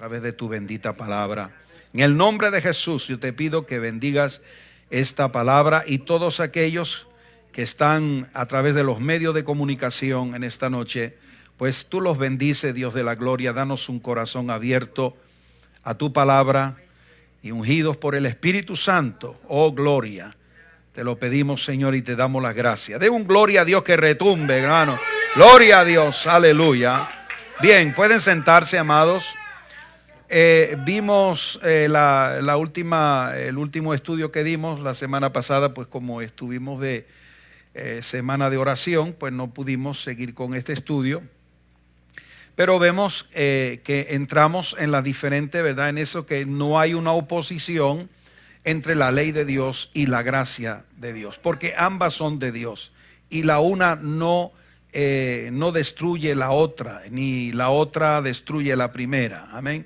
través de tu bendita palabra. En el nombre de Jesús, yo te pido que bendigas esta palabra y todos aquellos que están a través de los medios de comunicación en esta noche, pues tú los bendices, Dios de la gloria. Danos un corazón abierto a tu palabra y ungidos por el Espíritu Santo. Oh, gloria. Te lo pedimos, Señor, y te damos las gracias. De un gloria a Dios que retumbe, hermano. Gloria a Dios, aleluya. Bien, pueden sentarse, amados. Vimos el último estudio que dimos la semana pasada, pues como estuvimos de semana de oración, pues no pudimos seguir con este estudio. Pero vemos que entramos en la diferente, ¿verdad? En eso que no hay una oposición entre la ley de Dios y la gracia de Dios, porque ambas son de Dios y la una no destruye la otra, ni la otra destruye la primera. Amén.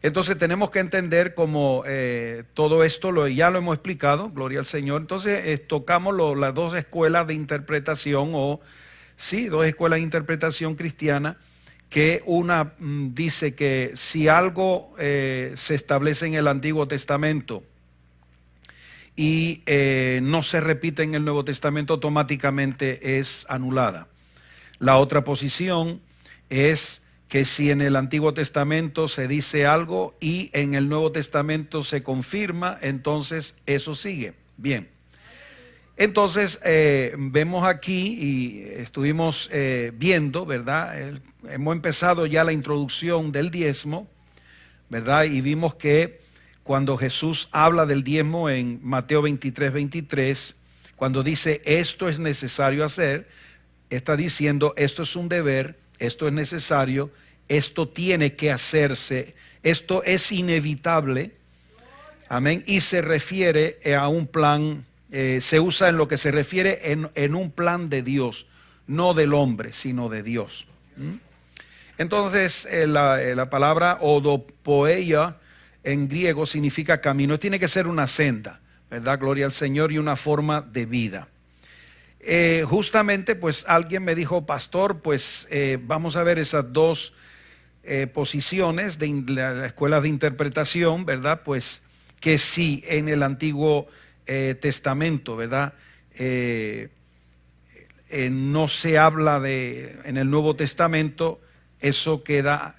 Entonces tenemos que entender como todo esto ya lo hemos explicado, gloria al Señor. Entonces tocamos las dos escuelas de interpretación, dos escuelas de interpretación cristiana, que una dice que si algo se establece en el Antiguo Testamento y no se repite en el Nuevo Testamento, automáticamente es anulada. La otra posición es que si en el Antiguo Testamento se dice algo y en el Nuevo Testamento se confirma, entonces eso sigue. Bien. Entonces vemos aquí y estuvimos viendo, ¿verdad? Hemos empezado ya la introducción del diezmo, ¿verdad? Y vimos que cuando Jesús habla del diezmo en Mateo 23, cuando dice esto es necesario hacer, está diciendo esto es un deber, esto es necesario, esto tiene que hacerse, esto es inevitable, amén, y se refiere a un plan, se usa en lo que se refiere en un plan de Dios, no del hombre, sino de Dios. Entonces la palabra odopoeia en griego significa camino, tiene que ser una senda, ¿verdad? Gloria al Señor, y una forma de vida. Justamente pues alguien me dijo, pastor, pues vamos a ver esas dos posiciones de la escuela de interpretación, ¿verdad? Pues que sí en el Antiguo Testamento, ¿verdad? No se habla en el Nuevo Testamento, eso queda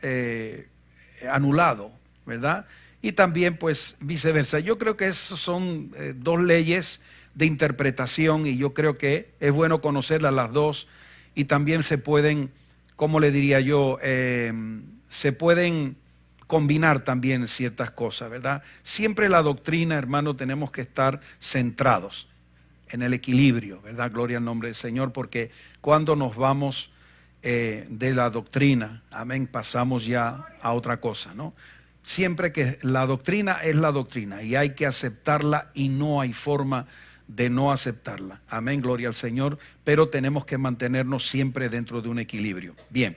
anulado, ¿verdad? Y también pues viceversa. Yo creo que esas son dos leyes de interpretación y yo creo que es bueno conocerlas las dos y también se pueden, ¿cómo le diría yo? Se pueden combinar también ciertas cosas, ¿verdad? Siempre la doctrina, hermano, tenemos que estar centrados en el equilibrio, ¿verdad? Gloria al nombre del Señor, porque cuando nos vamos de la doctrina, amén, pasamos ya a otra cosa, ¿no? Siempre que la doctrina es la doctrina y hay que aceptarla y no hay forma de no aceptarla. Amén, gloria al Señor, pero tenemos que mantenernos siempre dentro de un equilibrio. Bien,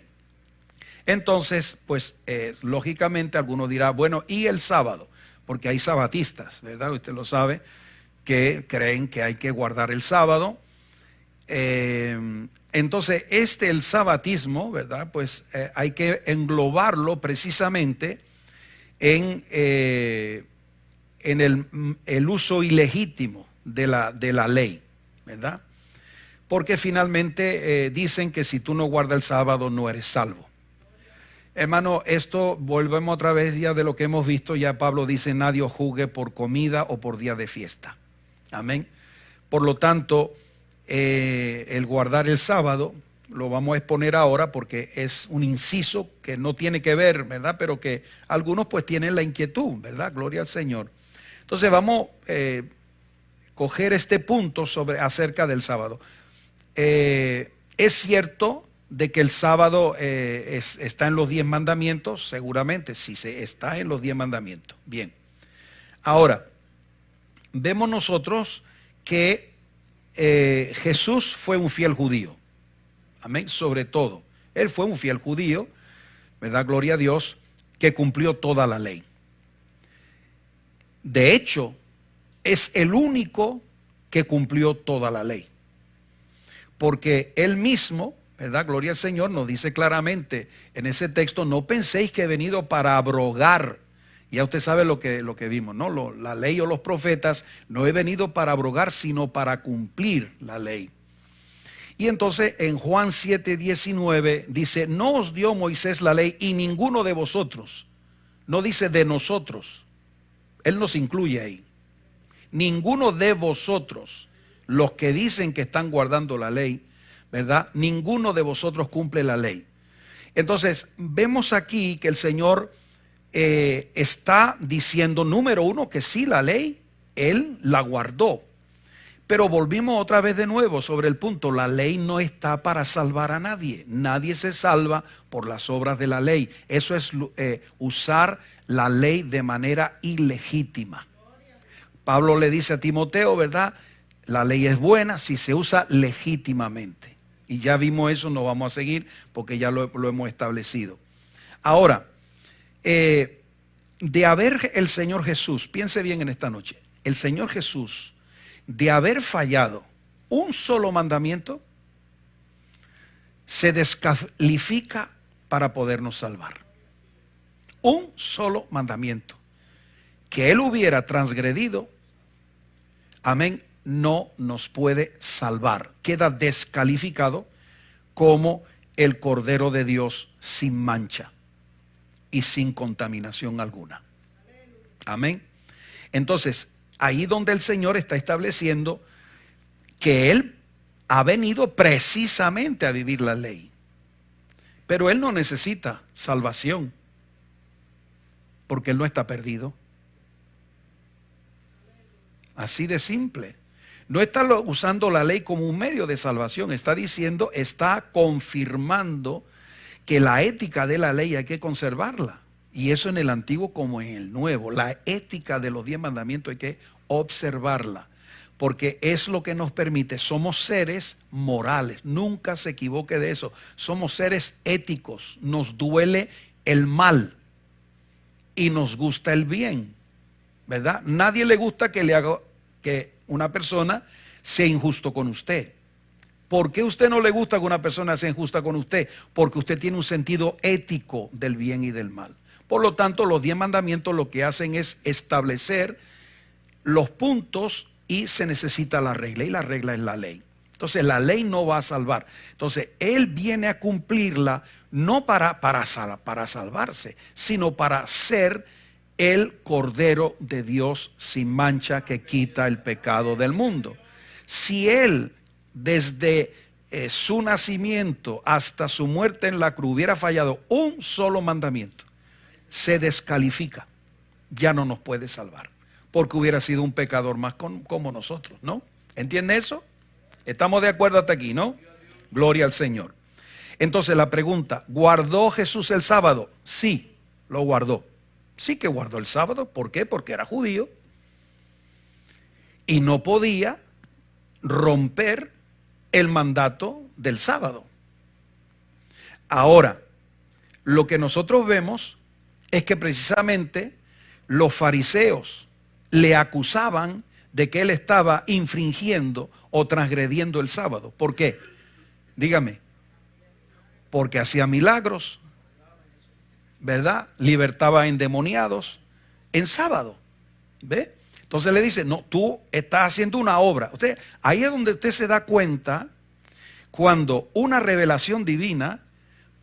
entonces, pues lógicamente alguno dirá, bueno, ¿y el sábado? Porque hay sabatistas, ¿verdad? Usted lo sabe, que creen que hay que guardar el sábado. Entonces, el sabatismo, ¿verdad? Pues hay que englobarlo precisamente en el uso ilegítimo de la ley, ¿verdad? Porque finalmente dicen que si tú no guardas el sábado no eres salvo. Hermano, esto volvemos otra vez ya de lo que hemos visto, ya Pablo dice nadie os juzgue por comida o por día de fiesta, amén. Por lo tanto, el guardar el sábado, lo vamos a exponer ahora porque es un inciso que no tiene que ver, ¿verdad? Pero que algunos pues tienen la inquietud, ¿verdad? Gloria al Señor. Entonces vamos a coger este punto acerca del sábado. Es cierto de que el sábado está en los 10 mandamientos, seguramente, sí está en los 10 mandamientos. Bien. Ahora, vemos nosotros que Jesús fue un fiel judío. Amén, sobre todo. Él fue un fiel judío, ¿verdad? Gloria a Dios, que cumplió toda la ley. De hecho, es el único que cumplió toda la ley. Porque él mismo, ¿verdad? Gloria al Señor, nos dice claramente en ese texto: no penséis que he venido para abrogar. Ya usted sabe lo que vimos, ¿no? La ley o los profetas. No he venido para abrogar, sino para cumplir la ley. Y entonces en Juan 7:19 dice: no os dio Moisés la ley y ninguno de vosotros. No dice de nosotros. Él nos incluye ahí. Ninguno de vosotros, los que dicen que están guardando la ley, ¿verdad? Ninguno de vosotros cumple la ley. Entonces vemos aquí que el Señor está diciendo, número uno, que sí, la ley Él la guardó. Pero volvimos otra vez de nuevo sobre el punto: la ley no está para salvar a nadie. Nadie se salva por las obras de la ley. Eso es usar la ley de manera ilegítima. Pablo le dice a Timoteo, ¿verdad? La ley es buena si se usa legítimamente. Y ya vimos eso, no vamos a seguir porque ya lo hemos establecido. Ahora, de haber el Señor Jesús, piense bien en esta noche, el Señor Jesús, de haber fallado un solo mandamiento, se descalifica para podernos salvar. Un solo mandamiento que Él hubiera transgredido, amén, no nos puede salvar. Queda descalificado como el Cordero de Dios sin mancha y sin contaminación alguna. Amén. Entonces, ahí donde el Señor está estableciendo que Él ha venido precisamente a vivir la ley. Pero Él no necesita salvación, porque Él no está perdido. Así de simple. No está usando la ley como un medio de salvación. Está diciendo, está confirmando que la ética de la ley hay que conservarla. Y eso en el Antiguo como en el Nuevo. La ética de los 10 mandamientos hay que observarla, porque es lo que nos permite. Somos seres morales, nunca se equivoque de eso. Somos seres éticos. Nos duele el mal y nos gusta el bien, ¿verdad? Nadie le gusta que una persona sea injusto con usted. ¿Por qué a usted no le gusta que una persona sea injusta con usted? Porque usted tiene un sentido ético del bien y del mal. Por lo tanto, los 10 mandamientos lo que hacen es establecer los puntos y se necesita la regla. Y la regla es la ley. Entonces, la ley no va a salvar. Entonces, Él viene a cumplirla no para salvarse, sino para ser el Cordero de Dios sin mancha que quita el pecado del mundo. Si Él, desde su nacimiento hasta su muerte en la cruz, hubiera fallado un solo mandamiento, se descalifica, ya no nos puede salvar, porque hubiera sido un pecador más como nosotros, ¿no? ¿Entiende eso? Estamos de acuerdo hasta aquí, ¿no? Gloria al Señor. Entonces la pregunta: ¿guardó Jesús el sábado? Sí, lo guardó. Sí que guardó el sábado. ¿Por qué? Porque era judío y no podía romper el mandato del sábado. Ahora, lo que nosotros vemos es que precisamente los fariseos le acusaban de que él estaba infringiendo o transgrediendo el sábado. ¿Por qué? Dígame. Porque hacía milagros, ¿verdad? Libertaba a endemoniados en sábado. ¿Ve? Entonces le dice: no, tú estás haciendo una obra. Ahí es donde usted se da cuenta cuando una revelación divina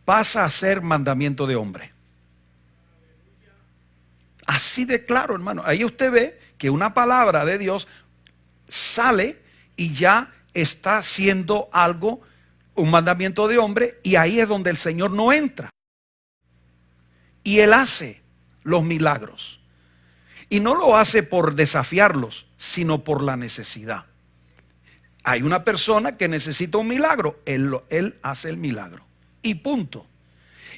pasa a ser mandamiento de hombre. Así de claro, hermano. Ahí usted ve que una palabra de Dios sale y ya está siendo algo, un mandamiento de hombre, y ahí es donde el Señor no entra. Y Él hace los milagros. Y no lo hace por desafiarlos, sino por la necesidad. Hay una persona que necesita un milagro, Él hace el milagro. Y punto.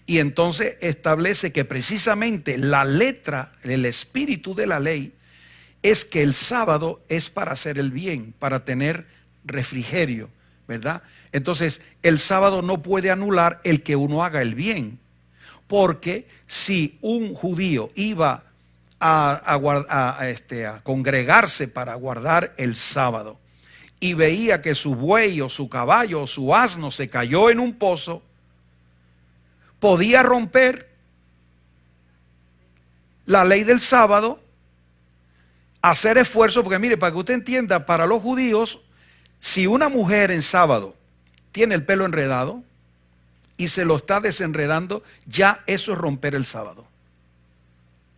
Y entonces establece que precisamente la letra, el espíritu de la ley, es que el sábado es para hacer el bien, para tener refrigerio, ¿verdad? Entonces, el sábado no puede anular el que uno haga el bien. Porque si un judío iba a congregarse para guardar el sábado y veía que su buey o su caballo o su asno se cayó en un pozo, podía romper la ley del sábado, hacer esfuerzo, porque mire, para que usted entienda, para los judíos, si una mujer en sábado tiene el pelo enredado y se lo está desenredando, ya eso es romper el sábado,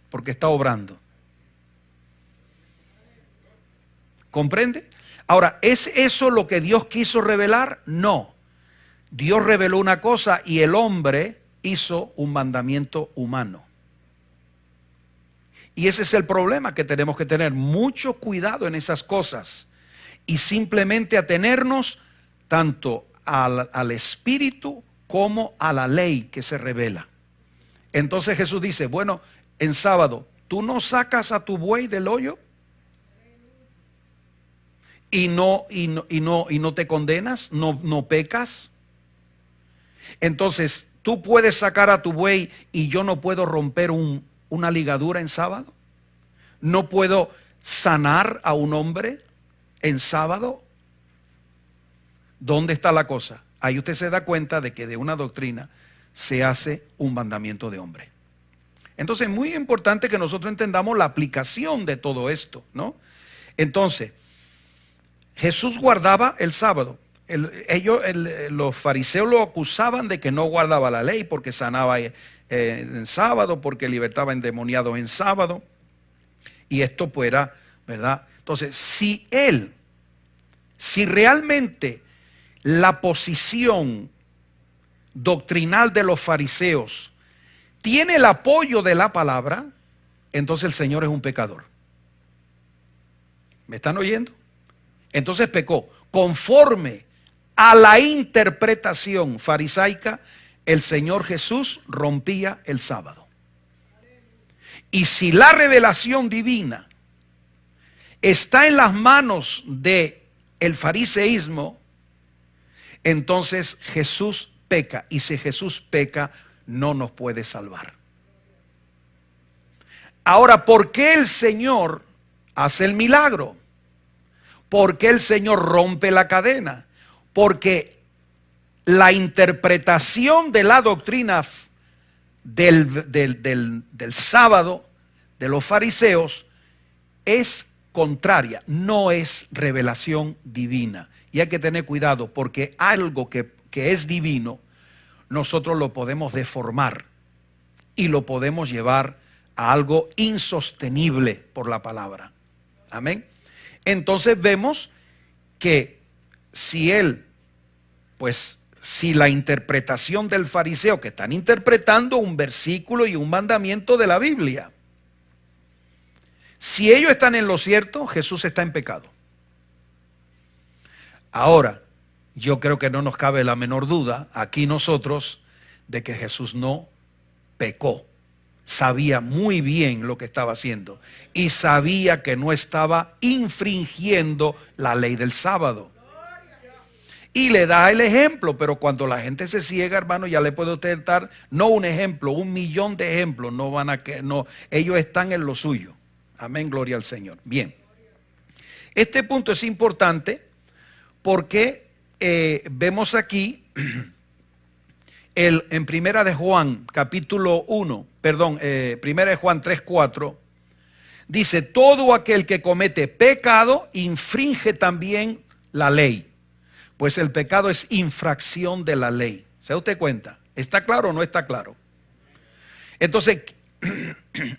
porque está obrando. ¿Comprende? Ahora, ¿es eso lo que Dios quiso revelar? No. Dios reveló una cosa y el hombre hizo un mandamiento humano. Y ese es el problema, que tenemos que tener mucho cuidado en esas cosas y simplemente atenernos tanto al espíritu como a la ley que se revela. Entonces Jesús dice, bueno, en sábado, ¿tú no sacas a tu buey del hoyo? ¿Y no te condenas? ¿No pecas? Entonces, ¿tú puedes sacar a tu buey y yo no puedo romper una ligadura en sábado? ¿No puedo sanar a un hombre en sábado? ¿Dónde está la cosa? Ahí usted se da cuenta de que de una doctrina se hace un mandamiento de hombre. Entonces es muy importante que nosotros entendamos la aplicación de todo esto, ¿no? Entonces, Jesús guardaba el sábado. Los fariseos lo acusaban de que no guardaba la ley porque sanaba en sábado, porque libertaba endemoniados en sábado. Y esto pues era, ¿verdad? Entonces, si realmente la posición doctrinal de los fariseos tiene el apoyo de la palabra, entonces el Señor es un pecador. ¿Me están oyendo? Entonces pecó. Conforme a la interpretación farisaica, el Señor Jesús rompía el sábado. Y si la revelación divina está en las manos del fariseísmo, entonces Jesús peca. Y si Jesús peca, no nos puede salvar. Ahora, ¿por qué el Señor hace el milagro? ¿Por qué el Señor rompe la cadena? Porque la interpretación de la doctrina del sábado de los fariseos es contraria, no es revelación divina. Y hay que tener cuidado, porque algo que es divino, nosotros lo podemos deformar y lo podemos llevar a algo insostenible por la palabra. Amén. Entonces vemos que si la interpretación del fariseo, que están interpretando un versículo y un mandamiento de la Biblia, si ellos están en lo cierto, Jesús está en pecado. Ahora, yo creo que no nos cabe la menor duda aquí nosotros de que Jesús no pecó. Sabía muy bien lo que estaba haciendo y sabía que no estaba infringiendo la ley del sábado. Y le da el ejemplo, pero cuando la gente se ciega, hermano, ya le puedo usted dar no un ejemplo, 1.000.000 de ejemplos. Ellos están en lo suyo. Amén, gloria al Señor. Bien, este punto es importante porque vemos aquí en Primera de Juan, capítulo 1, Primera de Juan 3:4, dice, todo aquel que comete pecado infringe también la ley, pues el pecado es infracción de la ley. ¿Se da usted cuenta? ¿Está claro o no está claro? Entonces,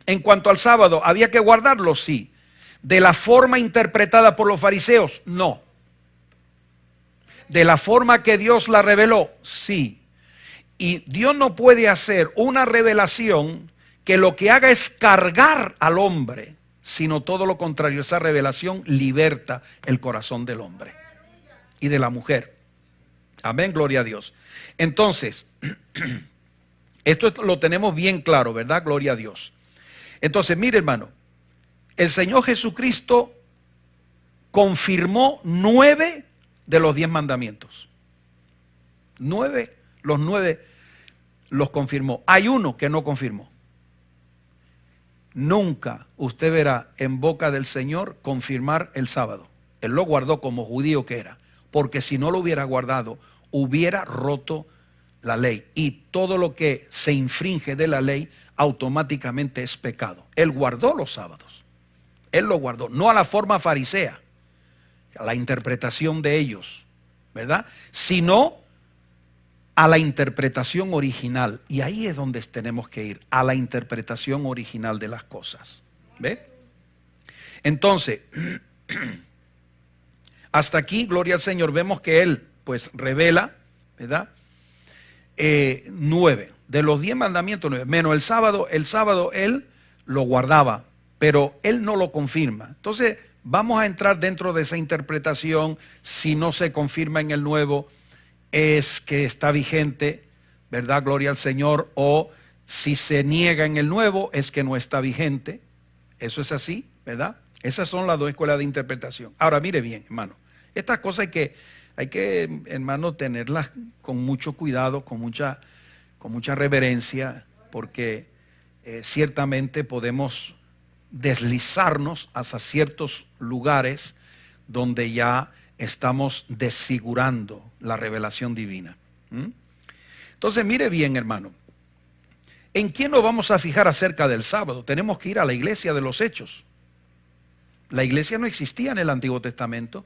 en cuanto al sábado, ¿había que guardarlo? Sí. ¿De la forma interpretada por los fariseos? No. ¿De la forma que Dios la reveló? Sí. Y Dios no puede hacer una revelación que lo que haga es cargar al hombre, sino todo lo contrario. Esa revelación liberta el corazón del hombre y de la mujer. Amén, gloria a Dios. Entonces, esto lo tenemos bien claro, ¿verdad? Gloria a Dios. Entonces, mire, hermano, el Señor Jesucristo confirmó 9 de los 10 mandamientos. 9, los 9 los confirmó. Hay uno que no confirmó. Nunca usted verá en boca del Señor confirmar el sábado. Él lo guardó como judío que era, porque si no lo hubiera guardado, hubiera roto la ley. Y todo lo que se infringe de la ley automáticamente es pecado. Él guardó los sábados. Él lo guardó, no a la forma farisea, a la interpretación de ellos, ¿verdad? Sino a la interpretación original. Y ahí es donde tenemos que ir, a la interpretación original de las cosas. ¿Ve? Entonces, hasta aquí, gloria al Señor, vemos que Él pues revela, ¿verdad? 9, de los 10 mandamientos, 9, menos el sábado Él lo guardaba, pero Él no lo confirma. Entonces, vamos a entrar dentro de esa interpretación. Si no se confirma en el nuevo, es que está vigente, ¿verdad? Gloria al Señor. O si se niega en el nuevo, es que no está vigente. Eso es así, ¿verdad? Esas son las dos escuelas de interpretación. Ahora, mire bien, hermano, estas cosas hay que, hermano, tenerlas con mucho cuidado, con mucha reverencia, porque ciertamente podemos deslizarnos hacia ciertos lugares donde ya estamos desfigurando la revelación divina. Entonces, mire bien, hermano, ¿en quién nos vamos a fijar acerca del sábado? Tenemos que ir a la iglesia de los Hechos. La iglesia no existía en el Antiguo Testamento.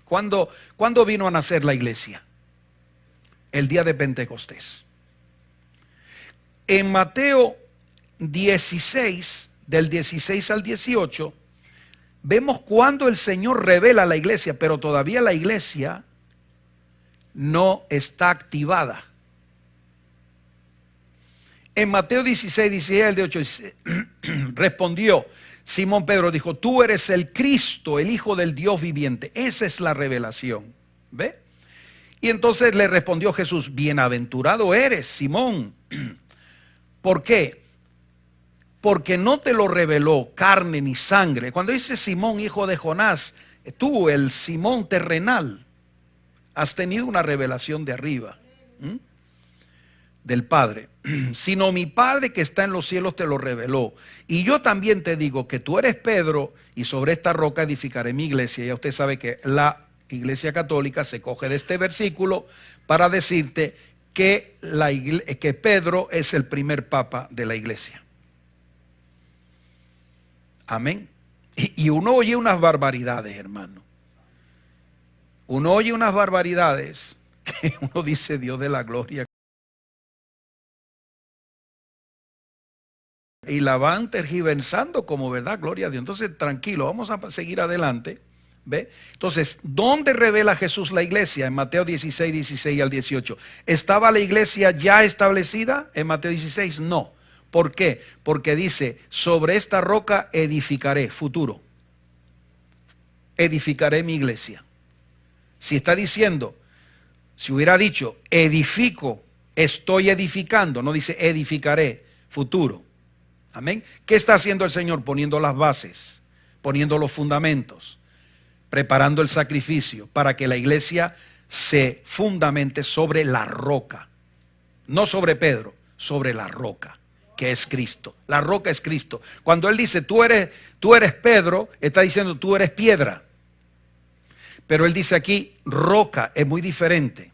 ¿Cuándo vino a nacer la iglesia? El día de Pentecostés. En Mateo 16, del 16 al 18, vemos cuando el Señor revela la iglesia, pero todavía la iglesia no está activada. En Mateo 16, 16 al 18, respondió Simón Pedro, dijo: tú eres el Cristo, el Hijo del Dios viviente. Esa es la revelación. ¿Ve? Y entonces le respondió Jesús: bienaventurado eres, Simón. ¿Por qué? Porque no te lo reveló carne ni sangre. Cuando dice Simón, hijo de Jonás, tú, el Simón terrenal, has tenido una revelación de arriba, del Padre, sino mi Padre que está en los cielos te lo reveló. Y yo también te digo que tú eres Pedro, y sobre esta roca edificaré mi iglesia. Ya usted sabe que la Iglesia Católica se coge de este versículo para decirte que Pedro es el primer papa de la iglesia. Amén. Y uno oye unas barbaridades, hermano. Uno oye unas barbaridades que uno dice: Dios de la gloria. Y la van tergiversando como verdad, gloria a Dios. Entonces, tranquilo, vamos a seguir adelante. ¿Ve? Entonces, ¿dónde revela Jesús la iglesia? En Mateo 16, 16 al 18. ¿Estaba la iglesia ya establecida en Mateo 16? No. ¿Por qué? Porque dice: sobre esta roca edificaré, futuro. Edificaré mi iglesia. Si está diciendo, si hubiera dicho edifico, estoy edificando, no dice edificaré, futuro. Amén. ¿Qué está haciendo el Señor? Poniendo las bases, poniendo los fundamentos, preparando el sacrificio para que la iglesia se fundamente sobre la roca. No sobre Pedro, sobre la roca, que es Cristo. La roca es Cristo. Cuando Él dice tú eres Pedro, está diciendo tú eres piedra. Pero Él dice aquí roca, es muy diferente.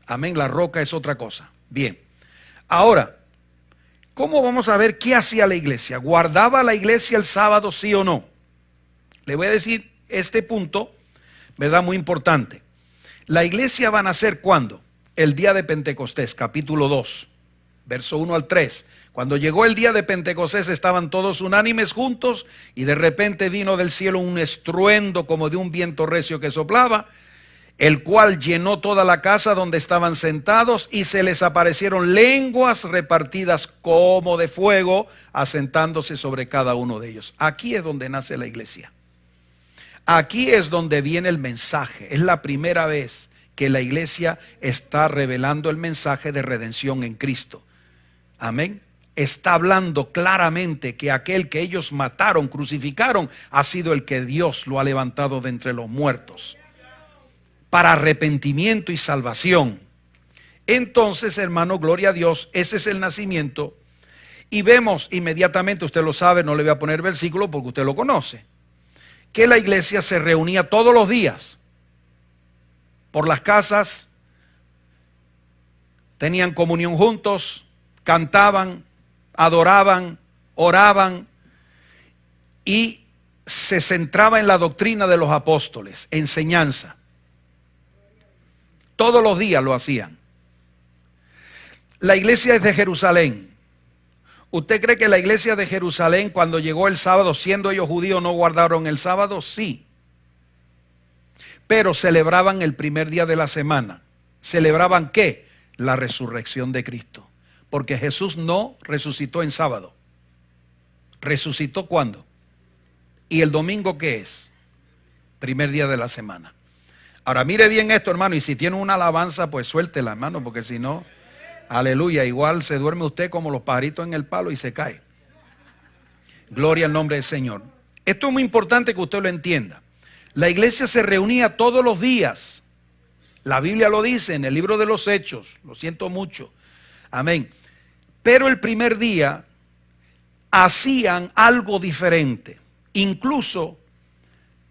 Amén, la roca es otra cosa. Bien, ahora, ¿cómo vamos a ver qué hacía la iglesia? ¿Guardaba la iglesia el sábado, sí o no? Le voy a decir este punto, ¿verdad? Muy importante. La iglesia va a nacer ¿cuándo? El día de Pentecostés, capítulo 2, verso 1 al 3. Cuando llegó el día de Pentecostés estaban todos unánimes juntos y de repente vino del cielo un estruendo como de un viento recio que soplaba, el cual llenó toda la casa donde estaban sentados, y se les aparecieron lenguas repartidas como de fuego, asentándose sobre cada uno de ellos. Aquí es donde nace la iglesia. Aquí es donde viene el mensaje. Es la primera vez que la iglesia está revelando el mensaje de redención en Cristo. Amén. Está hablando claramente que aquel que ellos mataron, crucificaron, ha sido el que Dios lo ha levantado de entre los muertos para arrepentimiento y salvación. Entonces, hermano, gloria a Dios, ese es el nacimiento. Y vemos inmediatamente, usted lo sabe, no le voy a poner versículo porque usted lo conoce. que la iglesia se reunía todos los días por las casas, tenían comunión juntos, cantaban, adoraban, oraban y se centraba en la doctrina de los apóstoles, enseñanza. Todos los días lo hacían. La iglesia es de Jerusalén. ¿Usted cree que la iglesia de Jerusalén, cuando llegó el sábado, siendo ellos judíos, no guardaron el sábado? Sí. Pero celebraban el primer día de la semana. ¿Celebraban qué? La resurrección de Cristo. Porque Jesús no resucitó en sábado. ¿Resucitó cuándo? ¿Y el domingo qué es? Primer día de la semana. Ahora mire bien esto, hermano, y si tiene una alabanza, pues suéltela, hermano, porque si no, aleluya, igual se duerme usted como los pajaritos en el palo y se cae. Gloria al nombre del Señor. Esto es muy importante que usted lo entienda. La iglesia se reunía todos los días. La Biblia lo dice en el libro de los Hechos, lo siento mucho. Amén. Pero el primer día hacían algo diferente. Incluso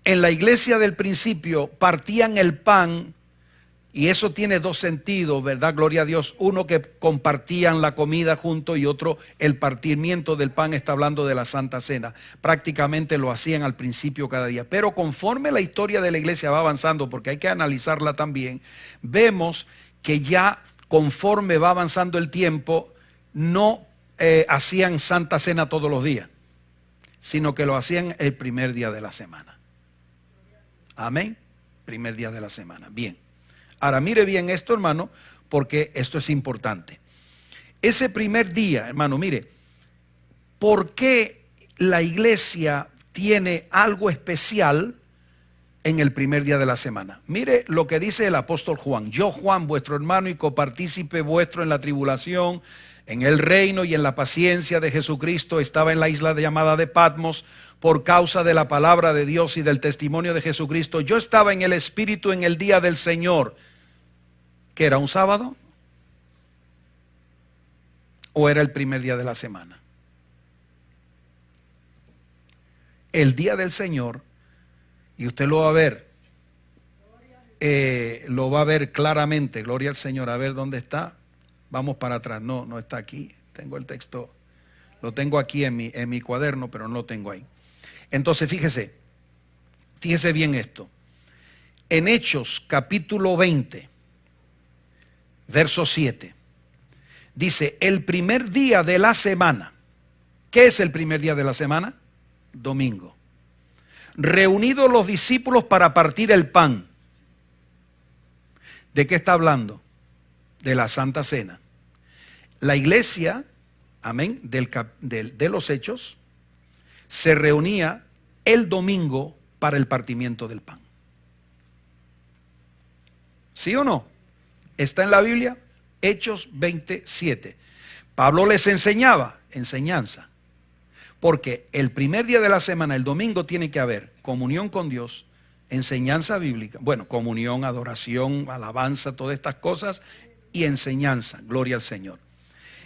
en la iglesia del principio partían el pan, y eso tiene dos sentidos, ¿verdad? Gloria a Dios. Uno, que compartían la comida juntos, y otro, el partimiento del pan, está hablando de la Santa Cena. Prácticamente lo hacían al principio cada día. Pero conforme la historia de la iglesia va avanzando, porque hay que analizarla también, vemos que ya conforme va avanzando el tiempo, no hacían Santa Cena todos los días, sino que lo hacían el primer día de la semana. Amén. Primer día de la semana. Bien. Ahora mire bien esto, hermano, porque esto es importante. Ese primer día, hermano, mire, ¿por qué la iglesia tiene algo especial en el primer día de la semana? Mire lo que dice el apóstol Juan. Yo, Juan, vuestro hermano y copartícipe vuestro en la tribulación, en el reino y en la paciencia de Jesucristo, estaba en la isla llamada de Patmos por causa de la palabra de Dios y del testimonio de Jesucristo. Yo estaba en el Espíritu en el día del Señor. ¿Que era un sábado? ¿O era el primer día de la semana? El día del Señor, y usted lo va a ver, claramente. Gloria al Señor. A ver dónde está. Vamos para atrás. No está aquí. Tengo el texto, lo tengo aquí en mi cuaderno, pero no lo tengo ahí. Entonces fíjese bien esto. En Hechos capítulo 20, verso 7, dice: el primer día de la semana. ¿Qué es el primer día de la semana? Domingo. Reunidos los discípulos para partir el pan. ¿De qué está hablando? De la Santa Cena. La iglesia, amén, de los Hechos, se reunía el domingo para el partimiento del pan. ¿Sí o no? Está en la Biblia, Hechos 27. Pablo les enseñaba, enseñanza. Porque el primer día de la semana, el domingo, tiene que haber comunión con Dios, enseñanza bíblica, bueno, comunión, adoración, alabanza, todas estas cosas, y enseñanza, gloria al Señor.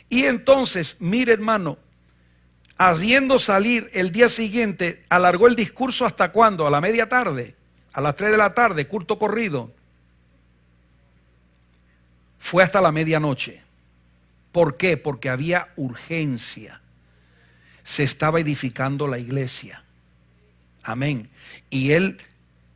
Y entonces, mire hermano, habiendo salir el día siguiente, alargó el discurso ¿hasta cuándo? A la media tarde, a las 3 de la tarde, culto corrido. Fue hasta la medianoche. ¿Por qué? Porque había urgencia. Se estaba edificando la iglesia. Amén. Y él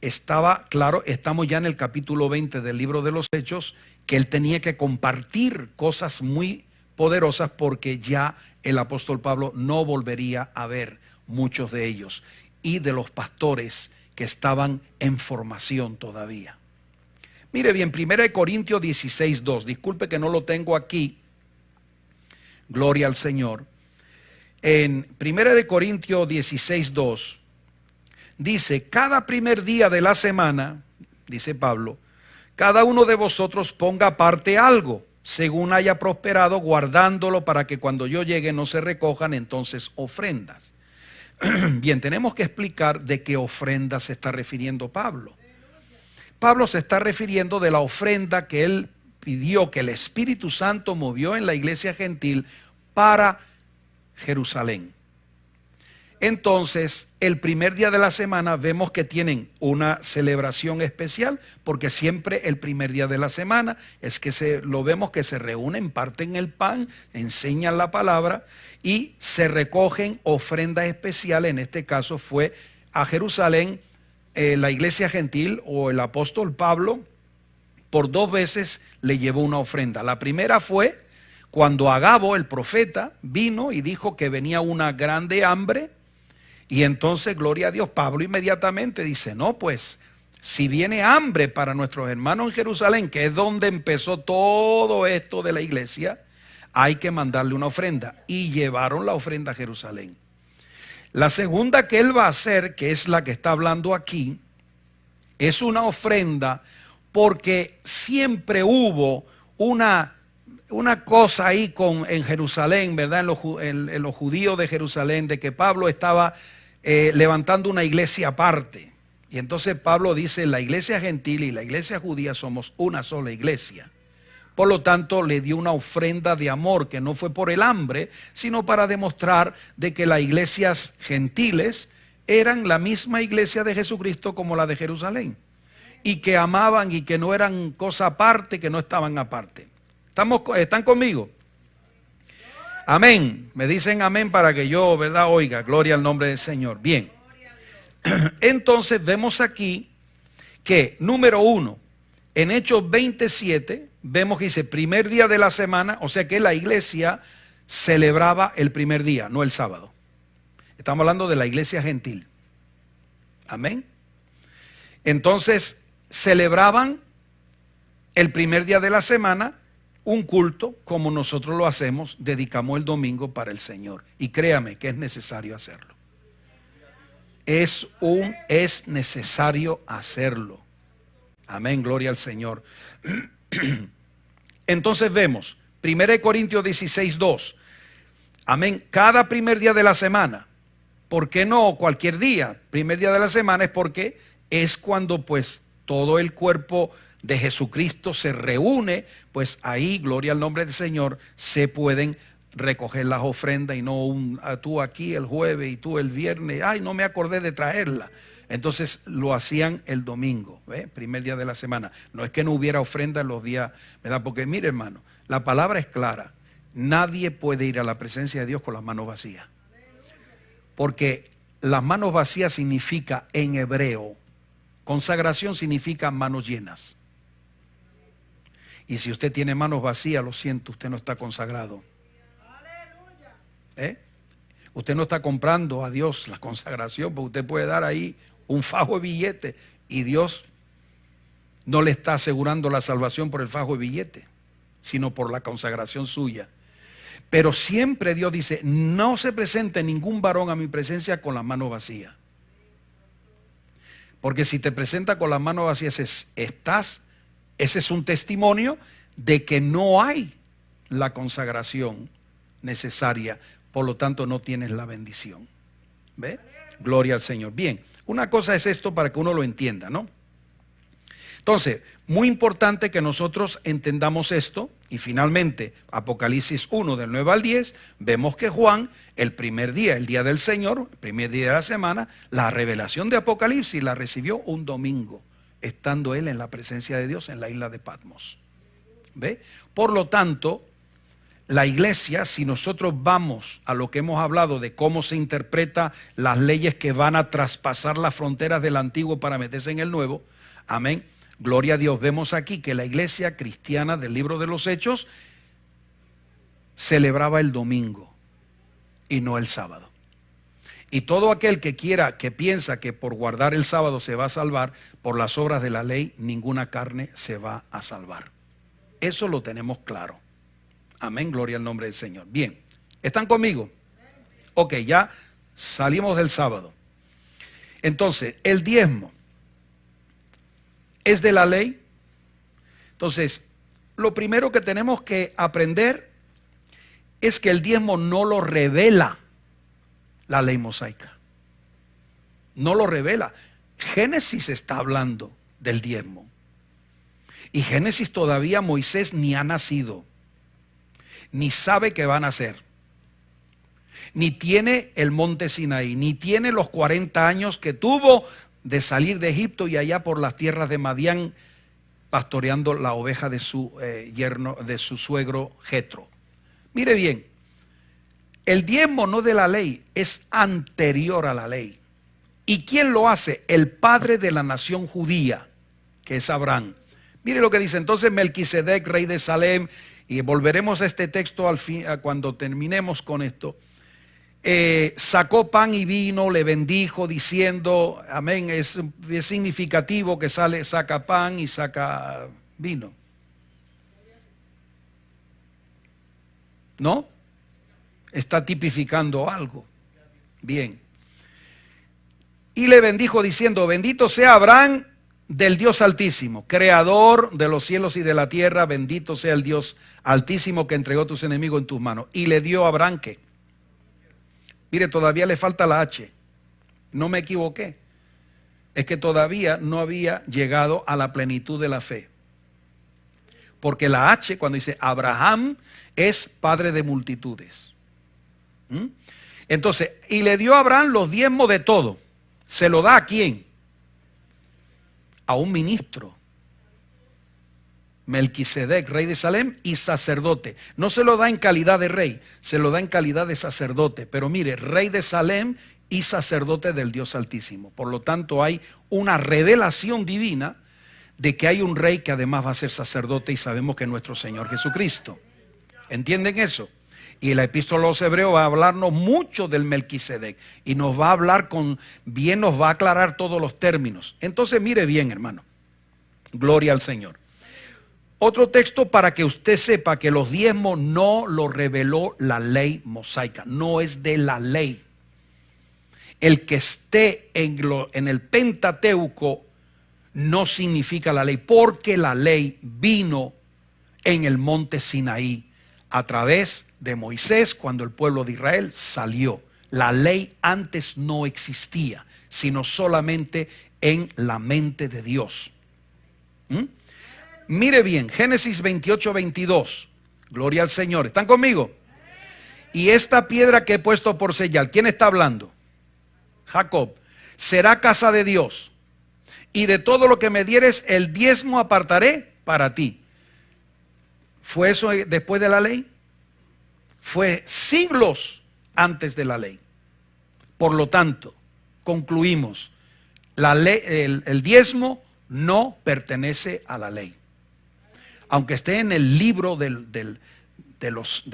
estaba, claro, estamos ya en el capítulo 20 del libro de los Hechos, que él tenía que compartir cosas muy poderosas porque ya el apóstol Pablo no volvería a ver muchos de ellos y de los pastores que estaban en formación todavía. Mire bien, 1 Corintios 16:2, disculpe que no lo tengo aquí, gloria al Señor. En 1 Corintios 16:2 dice: cada primer día de la semana, dice Pablo, cada uno de vosotros ponga aparte algo, según haya prosperado, guardándolo para que cuando yo llegue no se recojan entonces ofrendas. Bien, tenemos que explicar de qué ofrenda se está refiriendo Pablo. Pablo se está refiriendo de la ofrenda que él pidió, que el Espíritu Santo movió en la iglesia gentil para Jerusalén. Entonces, el primer día de la semana vemos que tienen una celebración especial, porque siempre el primer día de la semana es que lo vemos que se reúnen, parten el pan, enseñan la palabra y se recogen ofrendas especiales. En este caso fue a Jerusalén la iglesia gentil o el apóstol Pablo por 2 veces le llevó una ofrenda. La primera fue cuando Agabo, el profeta, vino y dijo que venía una grande hambre. Y entonces, gloria a Dios, Pablo inmediatamente dice, no, pues, si viene hambre para nuestros hermanos en Jerusalén, que es donde empezó todo esto de la iglesia, hay que mandarle una ofrenda. Y llevaron la ofrenda a Jerusalén. La segunda que él va a hacer, que es la que está hablando aquí, es una ofrenda porque siempre hubo una cosa ahí en Jerusalén, ¿verdad? En los judíos de Jerusalén, de que Pablo estaba levantando una iglesia aparte. Y entonces Pablo dice, la iglesia gentil y la iglesia judía somos una sola iglesia. Por lo tanto, le dio una ofrenda de amor que no fue por el hambre, sino para demostrar de que las iglesias gentiles eran la misma iglesia de Jesucristo como la de Jerusalén. Y que amaban y que no eran cosa aparte, que no estaban aparte. ¿Están conmigo? Amén. Me dicen amén para que yo, ¿verdad? Oiga, gloria al nombre del Señor. Bien. Entonces vemos aquí que, número 1, en Hechos 27, vemos que dice primer día de la semana, o sea que la iglesia celebraba el primer día, no el sábado. Estamos hablando de la iglesia gentil. Amén. Entonces, celebraban el primer día de la semana un culto como nosotros lo hacemos, dedicamos el domingo para el Señor. Y créame que es necesario hacerlo. Es necesario hacerlo. Amén, gloria al Señor. Entonces vemos, 1 Corintios 16:2. Amén, cada primer día de la semana. ¿Por qué no cualquier día? Primer día de la semana es porque es cuando pues todo el cuerpo de Jesucristo se reúne, pues ahí, gloria al nombre del Señor, se pueden recoger las ofrendas y no tú aquí el jueves y tú el viernes, ay, no me acordé de traerla. Entonces lo hacían el domingo, primer día de la semana. No es que no hubiera ofrenda en los días, ¿verdad? Porque mire, hermano, la palabra es clara. Nadie puede ir a la presencia de Dios con las manos vacías. Porque las manos vacías significa en hebreo, consagración significa manos llenas. Y si usted tiene manos vacías, lo siento, usted no está consagrado. Usted no está comprando a Dios la consagración, porque usted puede dar ahí un fajo de billete y Dios no le está asegurando la salvación por el fajo de billete, sino por la consagración suya. Pero siempre Dios dice, no se presente ningún varón a mi presencia con las manos vacías. Porque si te presenta con las manos vacías, ese es un testimonio de que no hay la consagración necesaria, por lo tanto no tienes la bendición. ¿Ve? Gloria al Señor. Bien, una cosa es esto para que uno lo entienda, ¿no? Entonces, muy importante que nosotros entendamos esto. Y finalmente, Apocalipsis 1 del 9 al 10, vemos que Juan, el primer día, el día del Señor, el primer día de la semana, la revelación de Apocalipsis la recibió un domingo, estando él en la presencia de Dios en la isla de Patmos. ¿Ve? Por lo tanto, la iglesia, si nosotros vamos a lo que hemos hablado de cómo se interpreta las leyes que van a traspasar las fronteras del antiguo para meterse en el nuevo, amén, gloria a Dios, vemos aquí que la iglesia cristiana del libro de los Hechos celebraba el domingo y no el sábado. Y todo aquel que piensa que por guardar el sábado se va a salvar, por las obras de la ley, ninguna carne se va a salvar. Eso lo tenemos claro. Amén, gloria al nombre del Señor. Bien, ¿están conmigo? Ok, ya salimos del sábado. Entonces, el diezmo es de la ley. Entonces, lo primero que tenemos que aprender es que el diezmo no lo revela la ley mosaica. No lo revela. Génesis está hablando del diezmo. Y Génesis todavía Moisés ni ha nacido, ni sabe que va a nacer. ni tiene el monte Sinaí, ni tiene los 40 años que tuvo de salir de Egipto y allá por las tierras de Madián, pastoreando la oveja de su yerno, de su suegro Jetro. Mire bien, el diezmo no de la ley, es anterior a la ley. ¿Y quién lo hace? El padre de la nación judía, que es Abraham. Mire lo que dice entonces Melquisedec, rey de Salem, y volveremos a este texto al fin, cuando terminemos con esto. Sacó pan y vino, le bendijo diciendo, amén, es significativo que saca pan y saca vino. ¿No? Está tipificando algo. Bien. Y le bendijo diciendo, bendito sea Abraham del Dios Altísimo, creador de los cielos y de la tierra, bendito sea el Dios Altísimo que entregó tus enemigos en tus manos. Y le dio a Abraham ¿qué? Mire, todavía le falta la H. No me equivoqué. Es que todavía no había llegado a la plenitud de la fe. Porque la H, cuando dice Abraham, es padre de multitudes. Entonces, y le dio a Abraham los diezmos de todo. ¿Se lo da a quién? A un ministro. Melquisedec, rey de Salem y sacerdote. No se lo da en calidad de rey, se lo da en calidad de sacerdote. Pero mire, rey de Salem y sacerdote del Dios Altísimo. Por lo tanto, hay una revelación divina de que hay un rey que además va a ser sacerdote y sabemos que es nuestro Señor Jesucristo. ¿Entienden eso? Y la epístola a los Hebreos va a hablarnos mucho del Melquisedec y nos va a hablar bien, nos va a aclarar todos los términos. Entonces mire bien, hermano, gloria al Señor. Otro texto para que usted sepa que los diezmos no lo reveló la ley mosaica, no es de la ley. El que esté en el Pentateuco no significa la ley, porque la ley vino en el monte Sinaí a través de Moisés cuando el pueblo de Israel salió. La ley antes no existía, sino solamente en la mente de Dios. Mire bien, Génesis 28, 22. Gloria al Señor. ¿Están conmigo? Y esta piedra que he puesto por señal, ¿quién está hablando? Jacob. Será casa de Dios. Y de todo lo que me dieres, el diezmo apartaré para ti. ¿Fue eso después de la ley? Fue siglos antes de la ley. Por lo tanto, concluimos, la ley, el diezmo no pertenece a la ley. Aunque esté en el libro de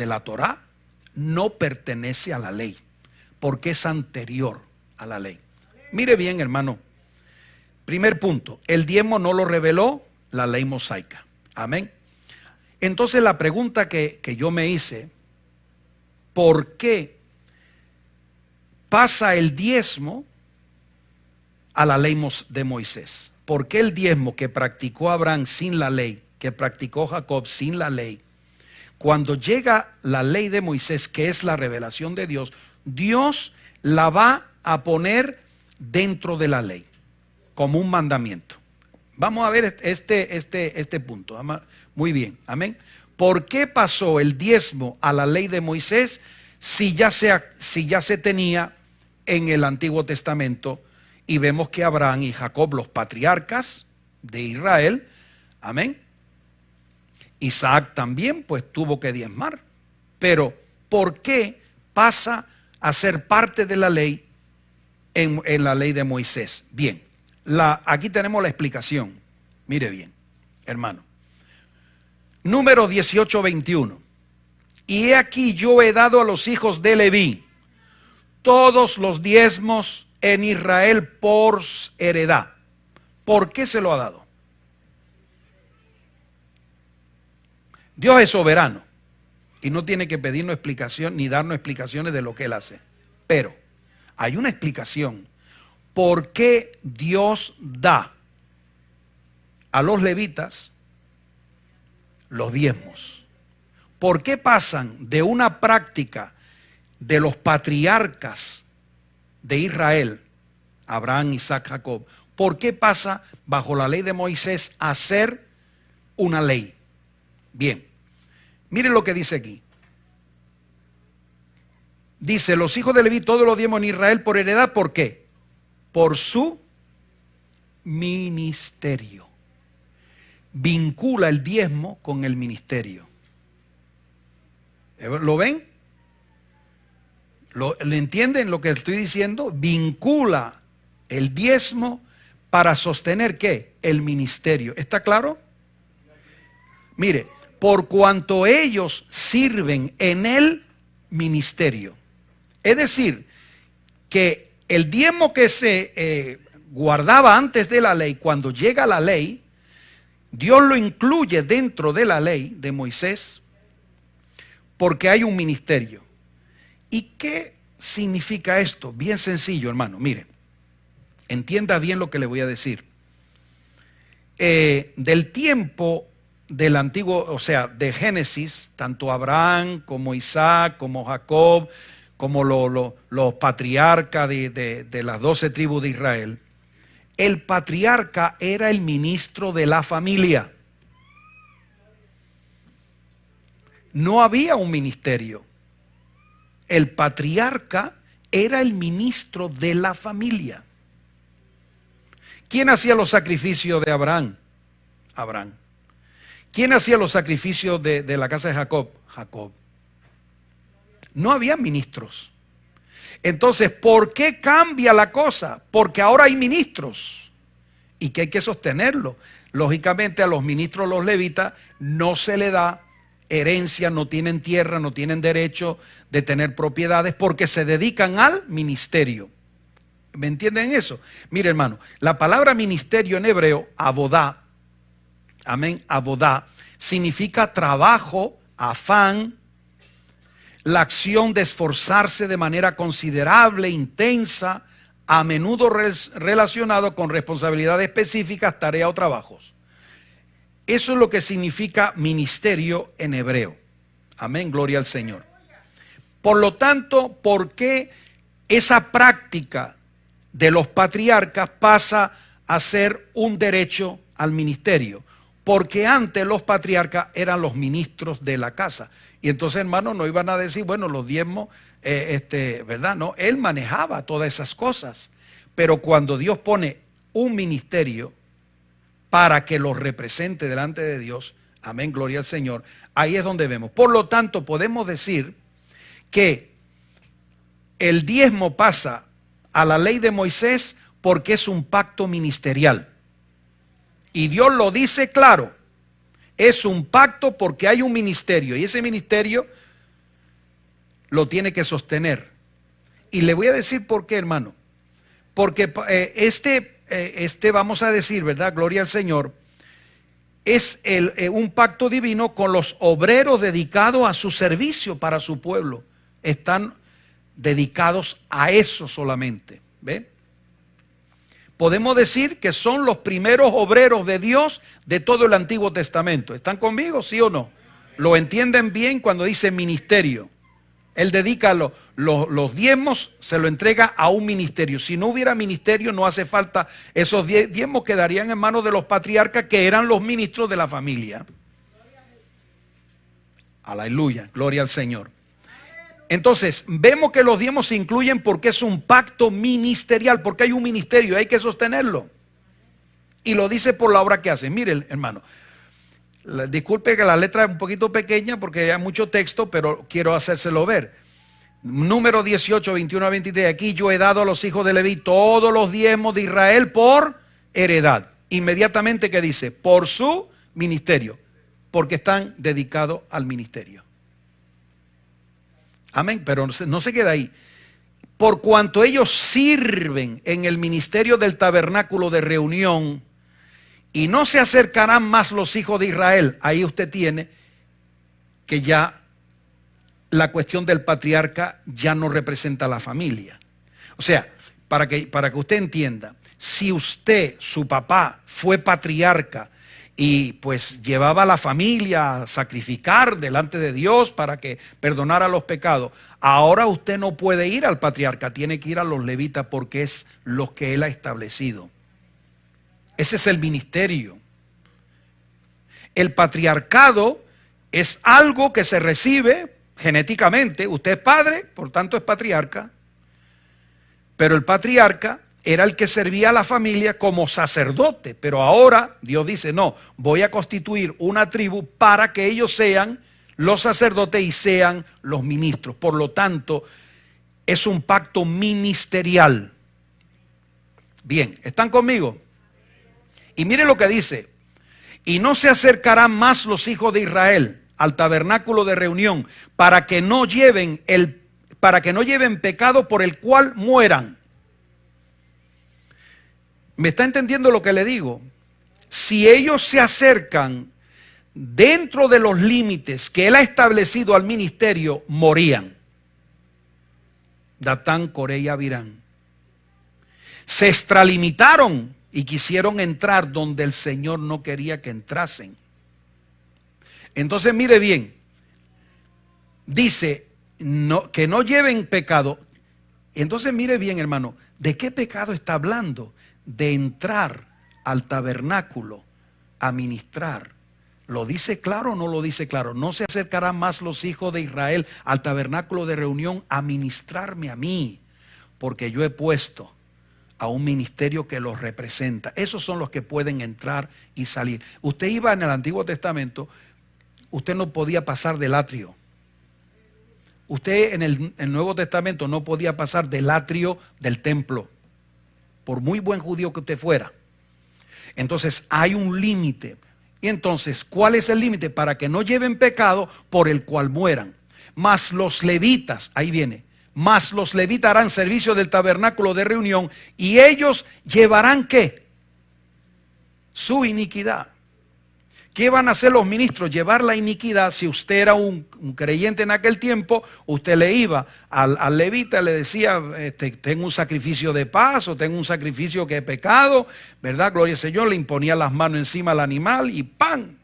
la Torá, no pertenece a la ley, porque es anterior a la ley. Mire bien, hermano. Primer punto, el diezmo no lo reveló la ley mosaica. Amén. Entonces la pregunta que yo me hice, ¿por qué pasa el diezmo a la ley de Moisés? ¿Por qué el diezmo que practicó Abraham sin la ley, que practicó Jacob sin la ley, cuando llega la ley de Moisés, que es la revelación de Dios, Dios la va a poner dentro de la ley, como un mandamiento? Vamos a ver este punto. Muy bien, amén. ¿Por qué pasó el diezmo a la ley de Moisés si ya se tenía en el Antiguo Testamento? Y vemos que Abraham y Jacob, los patriarcas de Israel, amén. Isaac también, pues tuvo que diezmar. Pero, ¿por qué pasa a ser parte de la ley en la ley de Moisés? Bien, aquí tenemos la explicación. Mire bien, hermano. Número 18, 21. Y he aquí yo he dado a los hijos de Leví todos los diezmos en Israel por heredad. ¿Por qué se lo ha dado? Dios es soberano y no tiene que pedirnos explicación ni darnos explicaciones de lo que Él hace. Pero hay una explicación. ¿Por qué Dios da a los levitas los diezmos? ¿Por qué pasan de una práctica de los patriarcas de Israel, Abraham, Isaac, Jacob? ¿Por qué pasa bajo la ley de Moisés a ser una ley? Bien, miren lo que dice aquí. dice, los hijos de Leví todos los diezmos en Israel por heredad, ¿por qué? Por su ministerio. Vincula el diezmo con el ministerio. ¿Lo ven? ¿Le entienden lo que estoy diciendo? Vincula el diezmo para sostener ¿qué? El ministerio. ¿Está claro? Mire, por cuanto ellos sirven en el ministerio. Es decir, que el diezmo que se guardaba antes de la ley, cuando llega la ley, Dios lo incluye dentro de la ley de Moisés porque hay un ministerio. ¿Y qué significa esto? Bien sencillo, hermano. Mire, entienda bien lo que le voy a decir. Del tiempo del antiguo, o sea, de Génesis, tanto Abraham como Isaac, como Jacob, como los patriarcas de las 12 tribus de Israel, el patriarca era el ministro de la familia. No había un ministerio. El patriarca era el ministro de la familia. ¿Quién hacía los sacrificios de Abraham? Abraham. ¿Quién hacía los sacrificios de la casa de Jacob? Jacob. No había ministros. Entonces, ¿por qué cambia la cosa? Porque ahora hay ministros y que hay que sostenerlo. Lógicamente a los ministros, los levitas, no se le da herencia, no tienen tierra, no tienen derecho de tener propiedades porque se dedican al ministerio. ¿Me entienden eso? Mire, hermano, la palabra ministerio en hebreo, abodá, amén, abodá, significa trabajo, afán, la acción de esforzarse de manera considerable, intensa, a menudo relacionado con responsabilidades específicas, tareas o trabajos. Eso es lo que significa ministerio en hebreo. Amén, gloria al Señor. Por lo tanto, ¿por qué esa práctica de los patriarcas pasa a ser un derecho al ministerio? Porque antes los patriarcas eran los ministros de la casa. Y entonces, hermanos, no iban a decir, bueno, los diezmos, ¿verdad? No, él manejaba todas esas cosas. Pero cuando Dios pone un ministerio para que los represente delante de Dios, amén, gloria al Señor, ahí es donde vemos. Por lo tanto, podemos decir que el diezmo pasa a la ley de Moisés porque es un pacto ministerial. Y Dios lo dice claro, es un pacto porque hay un ministerio y ese ministerio lo tiene que sostener. Y le voy a decir por qué, hermano. Porque vamos a decir, ¿verdad? Gloria al Señor. Es un pacto divino con los obreros dedicados a su servicio para su pueblo. Están dedicados a eso solamente. ¿Ve? Podemos decir que son los primeros obreros de Dios de todo el Antiguo Testamento. ¿Están conmigo, sí o no? ¿Lo entienden bien cuando dice ministerio? Él dedica los diezmos, se lo entrega a un ministerio. Si no hubiera ministerio, no hace falta. Esos diezmos quedarían en manos de los patriarcas, que eran los ministros de la familia. Aleluya, gloria al Señor. Entonces, vemos que los diezmos se incluyen porque es un pacto ministerial, porque hay un ministerio, hay que sostenerlo. Y lo dice por la obra que hace. Miren, hermano, disculpe que la letra es un poquito pequeña porque hay mucho texto, pero quiero hacérselo ver. Número 18, 21 a 23. Aquí yo he dado a los hijos de Leví todos los diezmos de Israel por heredad. Inmediatamente que dice, por su ministerio, porque están dedicados al ministerio. Amén, pero no se queda ahí. Por cuanto ellos sirven en el ministerio del tabernáculo de reunión, y no se acercarán más los hijos de Israel. Ahí usted tiene que ya la cuestión del patriarca ya no representa a la familia. O sea, para que usted entienda, si usted, su papá, fue patriarca y pues llevaba a la familia a sacrificar delante de Dios para que perdonara los pecados, ahora usted no puede ir al patriarca, tiene que ir a los levitas porque es los que él ha establecido. Ese es el ministerio. El patriarcado es algo que se recibe Genéticamente, usted es padre, por tanto es patriarca. Pero el patriarca era el que servía a la familia como sacerdote. Pero ahora Dios dice, no, voy a constituir una tribu para que ellos sean los sacerdotes y sean los ministros. Por lo tanto, es un pacto ministerial. Bien, ¿están conmigo? Y mire lo que dice. Y no se acercarán más los hijos de Israel al tabernáculo de reunión para que no lleven pecado por el cual mueran. ¿Me está entendiendo lo que le digo? Si ellos se acercan dentro de los límites que él ha establecido al ministerio, morían. Datán, Coré y Abirán se extralimitaron y quisieron entrar donde el Señor no quería que entrasen. Entonces mire bien, dice que no lleven pecado. Entonces mire bien, hermano, ¿de qué pecado está hablando? De entrar al tabernáculo a ministrar. ¿Lo dice claro o no lo dice claro? No se acercarán más los hijos de Israel al tabernáculo de reunión a ministrarme a mí, porque yo he puesto a un ministerio que los representa. Esos son los que pueden entrar y salir. Usted iba en el Antiguo Testamento, usted no podía pasar del atrio. Usted en el Nuevo Testamento no podía pasar del atrio del templo, por muy buen judío que usted fuera. Entonces hay un límite. Y entonces, ¿cuál es el límite? Para que no lleven pecado por el cual mueran. Mas los levitas, ahí viene, mas los levitas harán servicio del tabernáculo de reunión y ellos llevarán ¿qué? Su iniquidad. ¿Qué van a hacer los ministros? Llevar la iniquidad. Si usted era un creyente en aquel tiempo, usted le iba al levita, le decía, tengo un sacrificio de paz o tengo un sacrificio que he pecado, ¿verdad? Gloria al Señor, le imponía las manos encima al animal y ¡pam!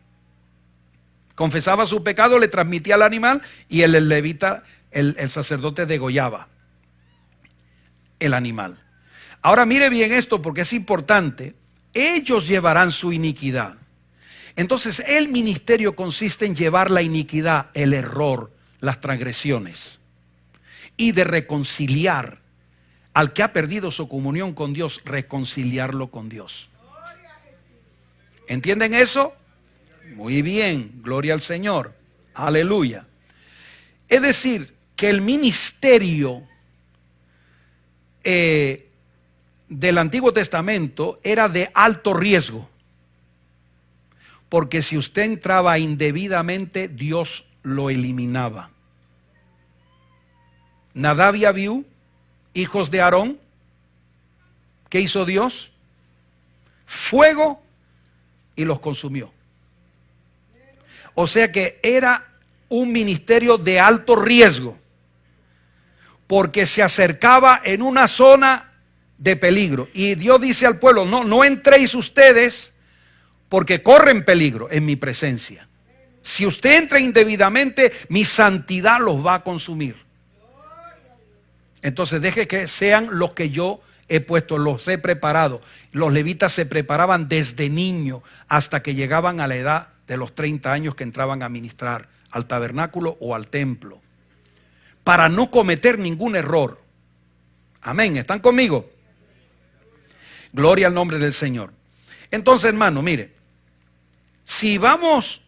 Confesaba su pecado, le transmitía al animal y el levita, el sacerdote degollaba el animal. Ahora mire bien esto porque es importante. Ellos llevarán su iniquidad. Entonces el ministerio consiste en llevar la iniquidad, el error, las transgresiones y de reconciliar al que ha perdido su comunión con Dios, reconciliarlo con Dios. ¿Entienden eso? Muy bien, gloria al Señor, aleluya. Es decir, que el ministerio del Antiguo Testamento era de alto riesgo. Porque si usted entraba indebidamente, Dios lo eliminaba. Nadab y Abiú, hijos de Aarón, ¿qué hizo Dios? Fuego y los consumió. O sea que era un ministerio de alto riesgo, porque se acercaba en una zona de peligro. Y Dios dice al pueblo, no entréis ustedes, porque corren peligro en mi presencia. Si usted entra indebidamente, mi santidad los va a consumir. Entonces deje que sean los que yo he puesto, los he preparado. Los levitas se preparaban desde niño hasta que llegaban a la edad de los 30 años que entraban a ministrar al tabernáculo o al templo, para no cometer ningún error. Amén, ¿están conmigo? Gloria al nombre del Señor. Entonces, hermano, mire, si vamos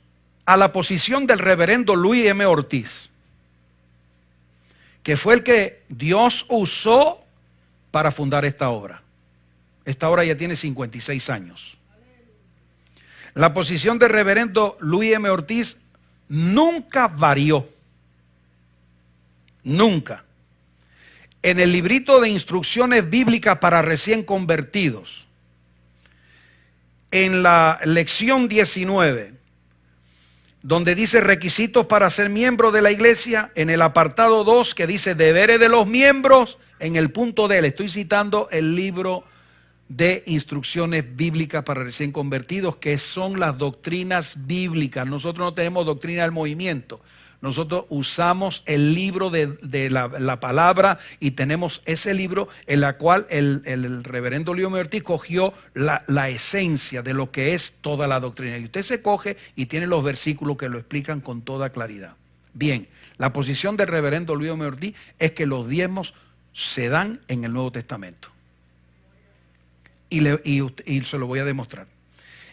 a la posición del reverendo Luis M. Ortiz, que fue el que Dios usó para fundar esta obra. Esta obra ya tiene 56 años. La posición del reverendo Luis M. Ortiz nunca varió. Nunca. En el librito de instrucciones bíblicas para recién convertidos, en la lección 19, donde dice requisitos para ser miembro de la iglesia, en el apartado 2 que dice deberes de los miembros, en el punto D, le estoy citando el libro de instrucciones bíblicas para recién convertidos, que son las doctrinas bíblicas. Nosotros no tenemos doctrina del movimiento. Nosotros usamos el libro de la palabra y tenemos ese libro en la cual el reverendo Luis M. Ortiz cogió la esencia de lo que es toda la doctrina. Y usted se coge y tiene los versículos que lo explican con toda claridad. Bien, la posición del reverendo Luis Gómez Ortiz es que los diezmos se dan en el Nuevo Testamento. Y se lo voy a demostrar.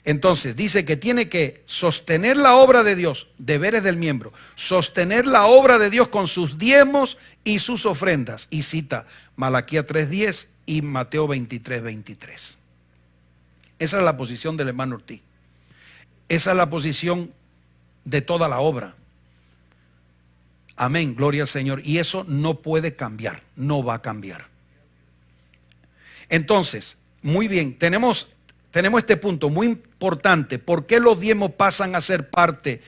Entonces, dice que tiene que sostener la obra de Dios, deberes del miembro, sostener la obra de Dios con sus diezmos y sus ofrendas. Y cita Malaquías 3:10 y Mateo 23:23. Esa es la posición del hermano Ortiz. Esa es la posición de toda la obra. Amén, gloria al Señor. Y eso no puede cambiar, no va a cambiar. Entonces, muy bien, tenemos este punto muy importante. ¿Por qué los diezmos pasan a ser parte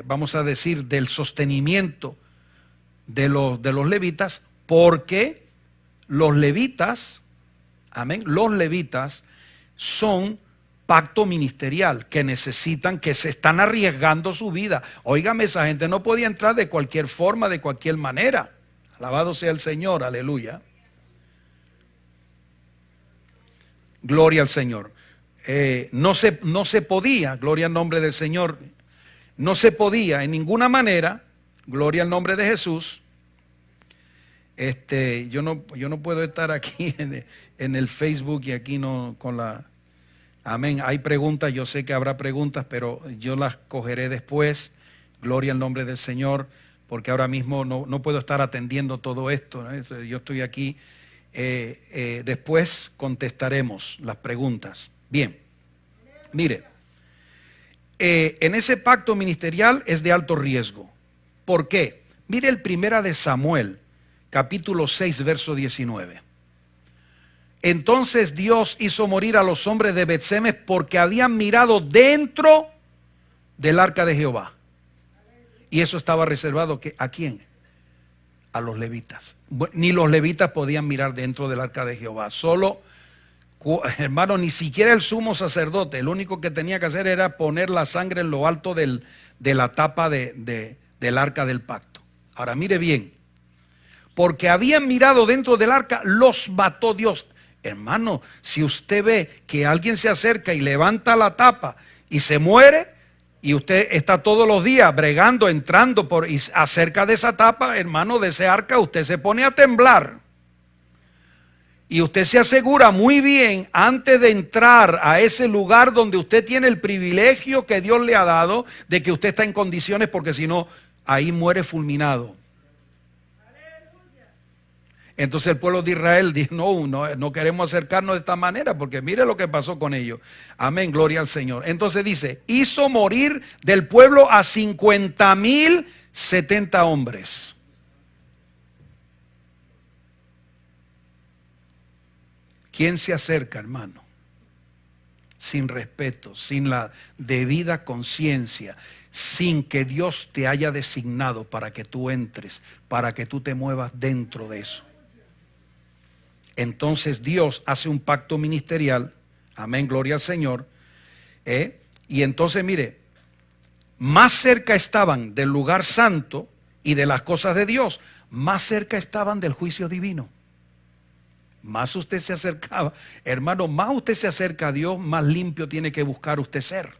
vamos a decir, del sostenimiento de los levitas? Porque los levitas, amén, los levitas son pacto ministerial, que necesitan, que se están arriesgando su vida. Óigame, esa gente no podía entrar de cualquier forma, de cualquier manera. Alabado sea el Señor, aleluya. Gloria al Señor. No se podía, gloria al nombre del Señor, no se podía en ninguna manera, gloria al nombre de Jesús. Yo no puedo estar aquí en el Facebook y aquí no con la... Amén. Hay preguntas, yo sé que habrá preguntas, pero yo las cogeré después. Gloria al nombre del Señor, porque ahora mismo no puedo estar atendiendo todo esto, ¿no? Yo estoy aquí. Después contestaremos las preguntas. Bien, mire, en ese pacto ministerial es de alto riesgo. ¿Por qué? Mire el 1 de Samuel, capítulo 6, verso 19. Entonces Dios hizo morir a los hombres de Bet-Semes porque habían mirado dentro del arca de Jehová. Y eso estaba reservado ¿a quién? A los levitas. Ni los levitas podían mirar dentro del arca de Jehová. Solo, hermano, ni siquiera el sumo sacerdote. El único que tenía que hacer era poner la sangre en lo alto de la tapa del arca del pacto. Ahora mire bien. Porque habían mirado dentro del arca, los mató Dios. Hermano, si usted ve que alguien se acerca y levanta la tapa y se muere, y usted está todos los días bregando, entrando y acerca de esa tapa, hermano, de ese arca, usted se pone a temblar. Y usted se asegura muy bien antes de entrar a ese lugar donde usted tiene el privilegio que Dios le ha dado de que usted está en condiciones, porque si no, ahí muere fulminado. Entonces el pueblo de Israel dijo, no queremos acercarnos de esta manera, porque mire lo que pasó con ellos. Amén, gloria al Señor. Entonces dice, hizo morir del pueblo a 50,070 hombres. ¿Quién se acerca, hermano? Sin respeto, sin la debida conciencia, sin que Dios te haya designado para que tú entres, para que tú te muevas dentro de eso. Entonces Dios hace un pacto ministerial, amén, gloria al Señor, y entonces mire, más cerca estaban del lugar santo y de las cosas de Dios, más cerca estaban del juicio divino. Más usted se acercaba, hermano, más usted se acerca a Dios, más limpio tiene que buscar usted ser.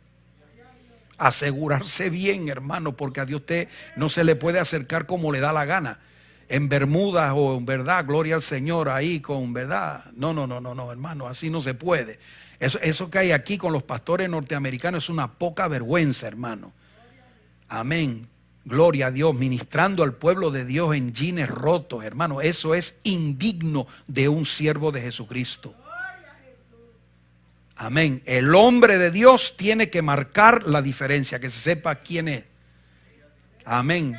Asegurarse bien, hermano, porque a Dios usted no se le puede acercar como le da la gana. En Bermudas o en verdad, gloria al Señor, ahí con verdad. No, hermano, así no se puede. Eso que hay aquí con los pastores norteamericanos es una poca vergüenza, hermano. Amén. Gloria a Dios, ministrando al pueblo de Dios en jeans rotos, hermano. Eso es indigno de un siervo de Jesucristo. Amén. El hombre de Dios tiene que marcar la diferencia, que se sepa quién es. Amén.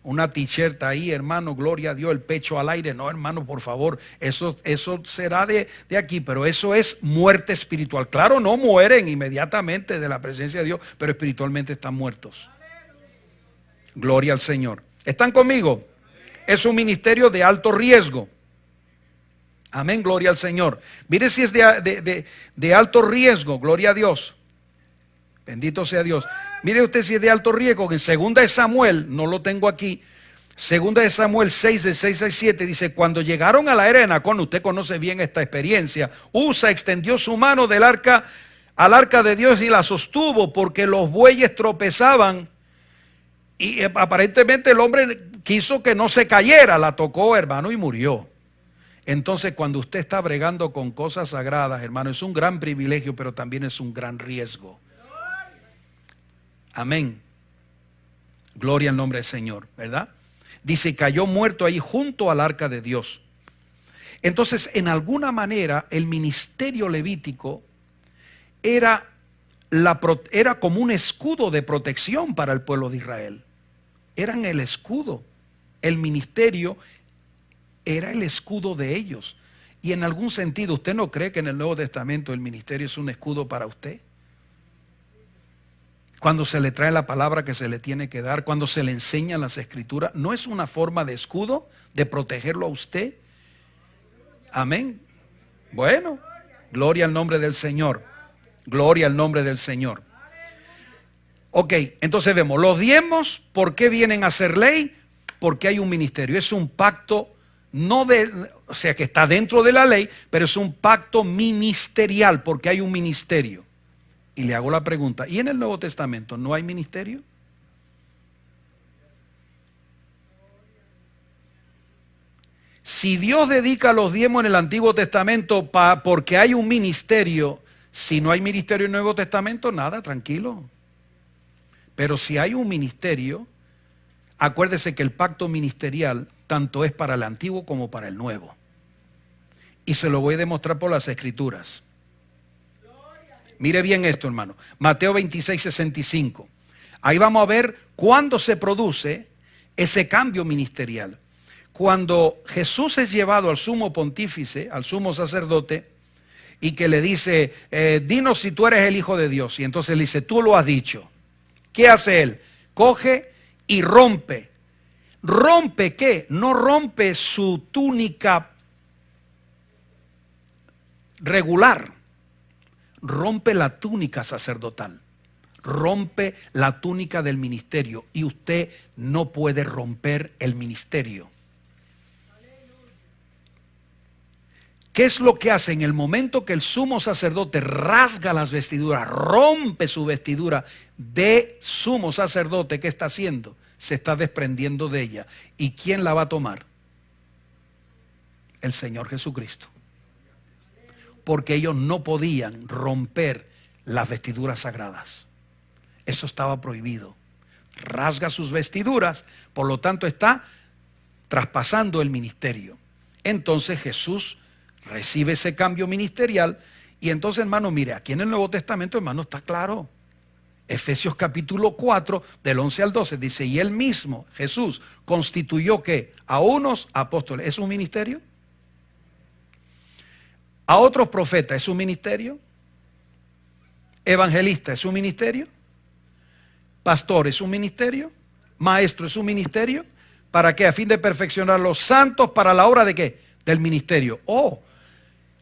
Una t-shirt ahí, hermano, gloria a Dios, el pecho al aire. No, hermano, por favor, eso será de aquí, pero eso es muerte espiritual. Claro, no mueren inmediatamente de la presencia de Dios, pero espiritualmente están muertos. Gloria al Señor. ¿Están conmigo? Es un ministerio de alto riesgo. Amén, gloria al Señor. Mire si es de alto riesgo, gloria a Dios. Bendito sea Dios. Mire usted si es de alto riesgo. En 2 de Samuel, no lo tengo aquí, 2 de Samuel 6, de 6 a 7, dice, cuando llegaron a la era de Nacón, usted conoce bien esta experiencia, Usa extendió su mano al arca de Dios y la sostuvo, porque los bueyes tropezaban Y aparentemente el hombre quiso que no se cayera, la tocó, hermano, y murió. Entonces, cuando usted está bregando con cosas sagradas, hermano, es un gran privilegio, pero también es un gran riesgo. Amén. Gloria al nombre del Señor, ¿verdad? Dice, cayó muerto ahí junto al arca de Dios. Entonces, en alguna manera, el ministerio levítico era como un escudo de protección para el pueblo de Israel. Eran el escudo. El ministerio era el escudo de ellos. Y en algún sentido, ¿usted no cree que en el Nuevo Testamento el ministerio es un escudo para usted? Cuando se le trae la palabra que se le tiene que dar, cuando se le enseñan las escrituras, ¿no es una forma de escudo de protegerlo a usted? Amén. Bueno, gloria al nombre del Señor. Gloria al nombre del Señor. Ok, entonces vemos, los diezmos, ¿por qué vienen a ser ley? Porque hay un ministerio, es un pacto, o sea que está dentro de la ley, pero es un pacto ministerial, porque hay un ministerio. Y le hago la pregunta, ¿y en el Nuevo Testamento no hay ministerio? Si Dios dedica los diezmos en el Antiguo Testamento porque hay un ministerio, si no hay ministerio en el Nuevo Testamento, nada, tranquilo. Pero si hay un ministerio, acuérdese que el pacto ministerial tanto es para el Antiguo como para el Nuevo. Y se lo voy a demostrar por las Escrituras. Mire bien esto, hermano. Mateo 26, 65. Ahí vamos a ver cuándo se produce ese cambio ministerial. Cuando Jesús es llevado al sumo pontífice, al sumo sacerdote, y que le dice, dinos si tú eres el Hijo de Dios. Y entonces le dice, tú lo has dicho. ¿Qué hace él? Coge y rompe. ¿Rompe qué? No rompe su túnica regular. Rompe la túnica sacerdotal. Rompe la túnica del ministerio. Y usted no puede romper el ministerio. ¿Qué es lo que hace en el momento que el sumo sacerdote rasga las vestiduras, rompe su vestidura de sumo sacerdote? ¿Qué está haciendo? Se está desprendiendo de ella. ¿Y quién la va a tomar? El Señor Jesucristo. Porque ellos no podían romper las vestiduras sagradas. Eso estaba prohibido. Rasga sus vestiduras, por lo tanto está traspasando el ministerio. Entonces Jesús recibe ese cambio ministerial y entonces, hermano, mire, aquí en el Nuevo Testamento, hermano, está claro. Efesios capítulo 4, del 11 al 12, dice, y él mismo, Jesús, constituyó ¿qué? A unos apóstoles. ¿Es un ministerio? A otros profetas. ¿Es un ministerio? Evangelista. ¿Es un ministerio? Pastor. ¿Es un ministerio? Maestro. ¿Es un ministerio? ¿Para qué? A fin de perfeccionar los santos para la obra de ¿qué? Del ministerio.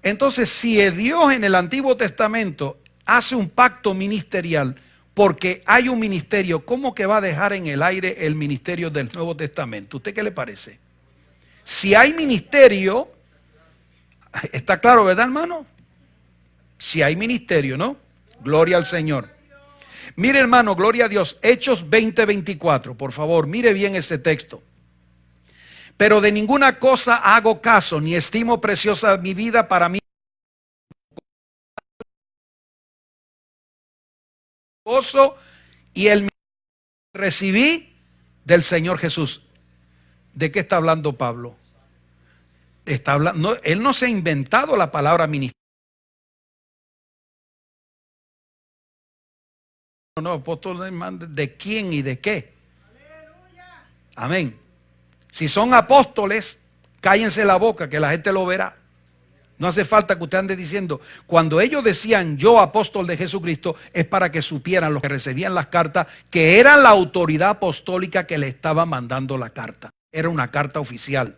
Entonces, si Dios en el Antiguo Testamento hace un pacto ministerial porque hay un ministerio, ¿cómo que va a dejar en el aire el ministerio del Nuevo Testamento? ¿Usted qué le parece? Si hay ministerio, está claro, ¿verdad, hermano? Si hay ministerio, ¿no? Gloria al Señor. Mire, hermano, gloria a Dios. Hechos 20, 24, por favor, mire bien este texto. Pero de ninguna cosa hago caso, ni estimo preciosa mi vida para mí. Gozo y el recibí del Señor Jesús. ¿De qué está hablando Pablo? Está hablando, él no se ha inventado la palabra ministerio. No, apóstol, ¿de quién y de qué? Amén. Si son apóstoles, cállense la boca que la gente lo verá. No hace falta que usted ande diciendo. Cuando ellos decían yo apóstol de Jesucristo, es para que supieran los que recibían las cartas que era la autoridad apostólica que le estaba mandando la carta. Era una carta oficial.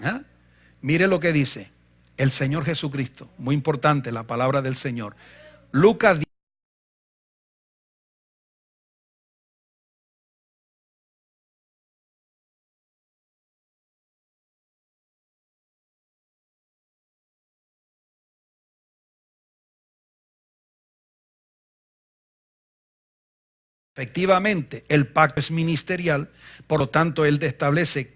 ¿Ah? Mire lo que dice el Señor Jesucristo. Muy importante la palabra del Señor. Lucas 10. Efectivamente, el pacto es ministerial, por lo tanto, Él establece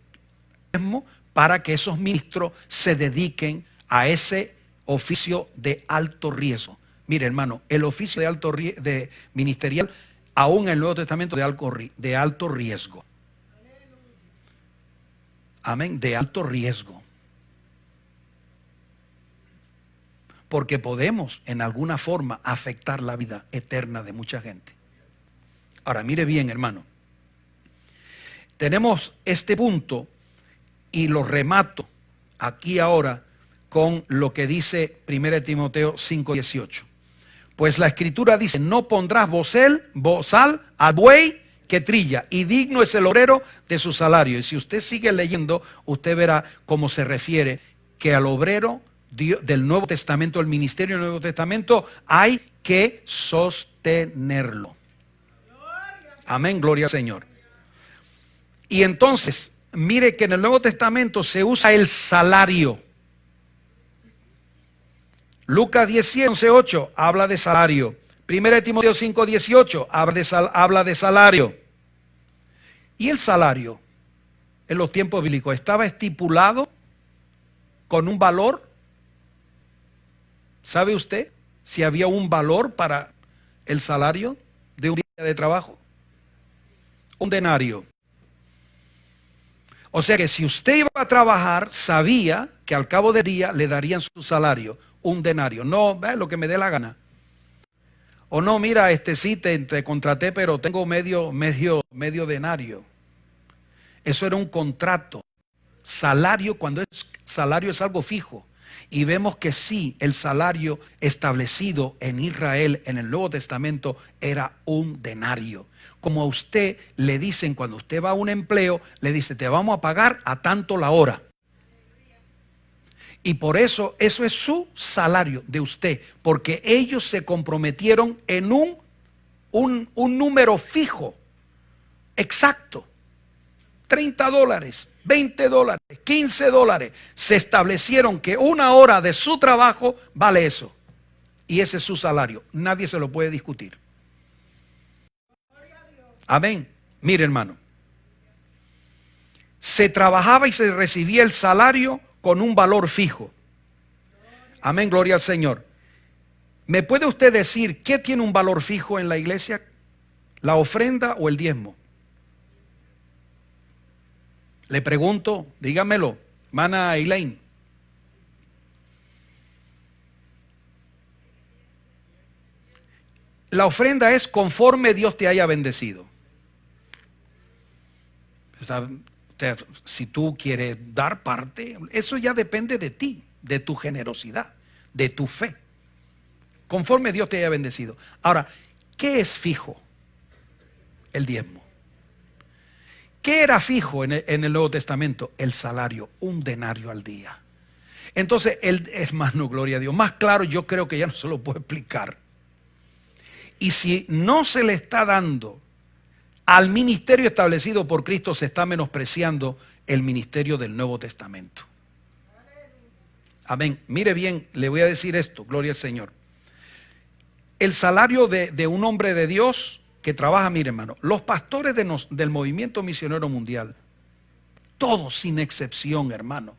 para que esos ministros se dediquen a ese oficio de alto riesgo. Mire, hermano, el oficio de alto de ministerial, aún en el Nuevo Testamento, de alto riesgo. Amén, de alto riesgo. Porque podemos, en alguna forma, afectar la vida eterna de mucha gente. Ahora, mire bien, hermano. Tenemos este punto y lo remato aquí ahora con lo que dice 1 Timoteo 5:18. Pues la Escritura dice, no pondrás bozal a buey que trilla, y digno es el obrero de su salario. Y si usted sigue leyendo, usted verá cómo se refiere que al obrero del Nuevo Testamento, el ministerio del Nuevo Testamento, hay que sostenerlo. Amén, gloria al Señor. Y entonces, mire que en el Nuevo Testamento se usa el salario. Lucas 10:11-8 habla de salario. 1 Timoteo 5:18 habla de salario. Y el salario, en los tiempos bíblicos, ¿estaba estipulado con un valor? ¿Sabe usted si había un valor para el salario de un día de trabajo? Un denario. O sea que si usted iba a trabajar, sabía que al cabo del día le darían su salario, un denario. No, lo que me dé la gana. O no, mira, sí te contraté, pero tengo medio denario. Eso era un contrato. Salario, cuando es salario, es algo fijo. Y vemos que sí, el salario establecido en Israel en el Nuevo Testamento era un denario. Como a usted le dicen cuando usted va a un empleo, le dice, te vamos a pagar a tanto la hora. Y por eso es su salario de usted, porque ellos se comprometieron en un número fijo, exacto. $30, $20, $15. Se establecieron que una hora de su trabajo vale eso. Y ese es su salario. Nadie se lo puede discutir. Amén. Mire, hermano. Se trabajaba y se recibía el salario con un valor fijo. Amén, gloria al Señor. ¿Me puede usted decir qué tiene un valor fijo en la iglesia? ¿La ofrenda o el diezmo? Le pregunto, dígamelo, hermana Elaine. La ofrenda es conforme Dios te haya bendecido. O sea, si tú quieres dar parte, eso ya depende de ti, de tu generosidad, de tu fe. Conforme Dios te haya bendecido. Ahora, ¿qué es fijo? El diezmo. ¿Qué era fijo en el Nuevo Testamento? El salario, un denario al día. Entonces, hermano, gloria a Dios, más claro yo creo que ya no se lo puedo explicar. Y si no se le está dando al ministerio establecido por Cristo, se está menospreciando el ministerio del Nuevo Testamento. Amén. Mire bien, le voy a decir esto, gloria al Señor. El salario de un hombre de Dios que trabaja, mire hermano, los pastores del movimiento misionero mundial, todos sin excepción, hermano,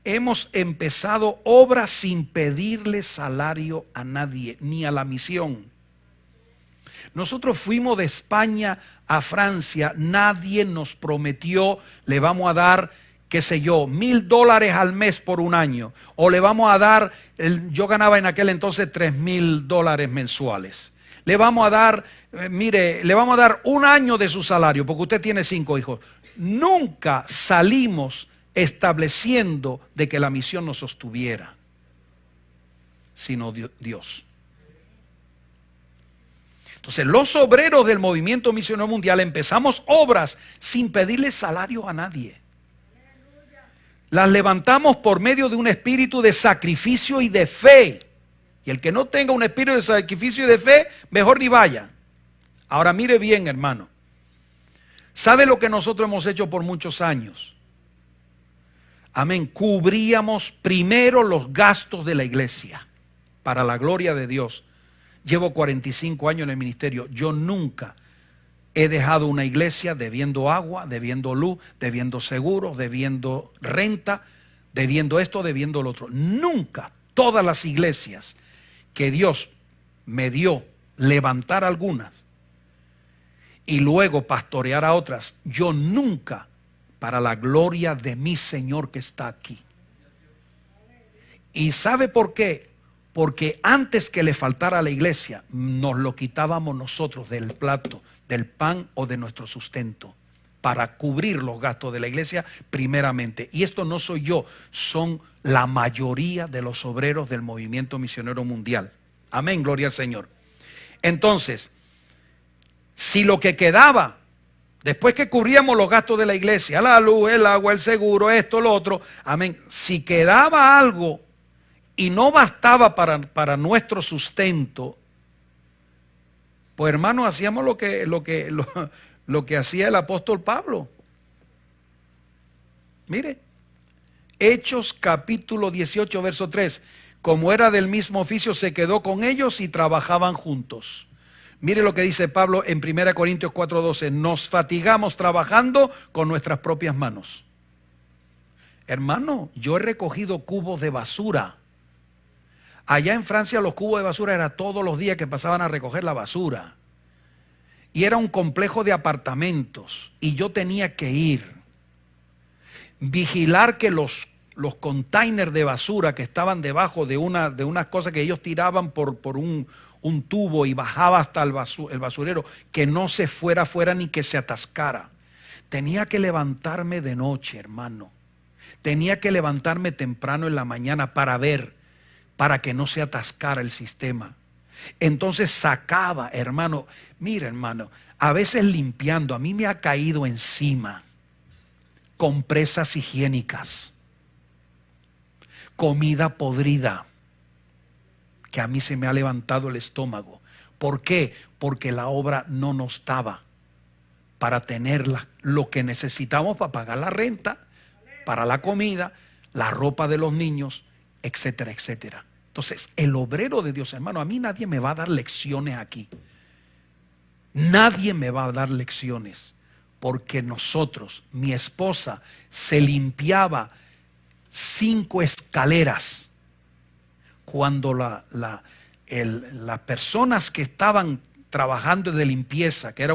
hemos empezado obras sin pedirle salario a nadie, ni a la misión. Nosotros fuimos de España a Francia, nadie nos prometió, le vamos a dar, qué sé yo, $1,000 al mes por un año, o le vamos a dar, yo ganaba en aquel entonces $3,000 mensuales. Le vamos a dar, le vamos a dar un año de su salario, porque usted tiene 5 hijos. Nunca salimos estableciendo de que la misión nos sostuviera, sino Dios. Entonces, los obreros del movimiento misionero mundial empezamos obras sin pedirle salario a nadie. Las levantamos por medio de un espíritu de sacrificio y de fe. Y el que no tenga un espíritu de sacrificio y de fe, mejor ni vaya. Ahora mire bien, hermano. ¿Sabe lo que nosotros hemos hecho por muchos años? Amén. Cubríamos primero los gastos de la iglesia para la gloria de Dios. Llevo 45 años en el ministerio. Yo nunca he dejado una iglesia debiendo agua, debiendo luz, debiendo seguros, debiendo renta, debiendo esto, debiendo lo otro. Nunca. Todas las iglesias que Dios me dio levantar algunas y luego pastorear a otras, yo nunca, para la gloria de mi Señor que está aquí. ¿Y sabe por qué? Porque antes que le faltara a la iglesia, nos lo quitábamos nosotros del plato, del pan o de nuestro sustento, para cubrir los gastos de la iglesia primeramente. Y esto no soy yo, son la mayoría de los obreros del movimiento misionero mundial. Amén, gloria al Señor. Entonces, si lo que quedaba, después que cubríamos los gastos de la iglesia, la luz, el agua, el seguro, esto, lo otro, amén, si quedaba algo y no bastaba para nuestro sustento, pues hermanos, hacíamos lo que hacía el apóstol Pablo. Mire, Hechos capítulo 18, verso 3. Como era del mismo oficio, se quedó con ellos y trabajaban juntos. Mire lo que dice Pablo en 1 Corintios 4:12. Nos fatigamos trabajando con nuestras propias manos. Hermano, yo he recogido cubos de basura. Allá en Francia los cubos de basura era todos los días que pasaban a recoger la basura. Y era un complejo de apartamentos. Y yo tenía que ir. Vigilar que los containers de basura que estaban debajo de unas cosas que ellos tiraban por un tubo y bajaba hasta el basurero, que no se fuera afuera ni que se atascara. Tenía que levantarme de noche, hermano. Tenía que levantarme temprano en la mañana para ver, para que no se atascara el sistema. Entonces sacaba, hermano, mira hermano, a veces limpiando, a mí me ha caído encima compresas higiénicas, comida podrida, que a mí se me ha levantado el estómago. ¿Por qué? Porque la obra no nos daba para tener lo que necesitamos para pagar la renta, para la comida, la ropa de los niños, etcétera, etcétera. Entonces, el obrero de Dios, hermano, a mí nadie me va a dar lecciones aquí. Nadie me va a dar lecciones, porque nosotros, mi esposa, se limpiaba 5 escaleras cuando las personas que estaban trabajando de limpieza, que era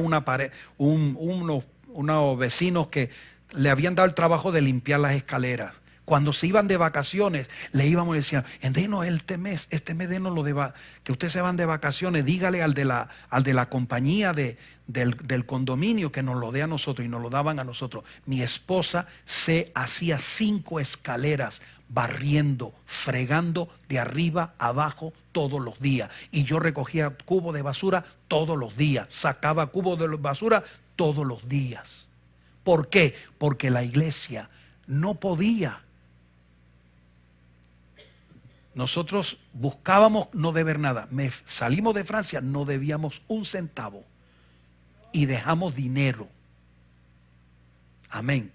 unos vecinos que le habían dado el trabajo de limpiar las escaleras, cuando se iban de vacaciones, le íbamos y decían, denos este mes denos que ustedes se van de vacaciones, dígale al de la compañía del condominio que nos lo dé a nosotros, y nos lo daban a nosotros. Mi esposa se hacía 5 escaleras barriendo, fregando de arriba a abajo todos los días, y yo recogía cubos de basura todos los días, sacaba cubos de basura todos los días. ¿Por qué? Porque la iglesia no podía. Nosotros buscábamos no deber nada. Salimos de Francia, no debíamos un centavo y dejamos dinero. Amén.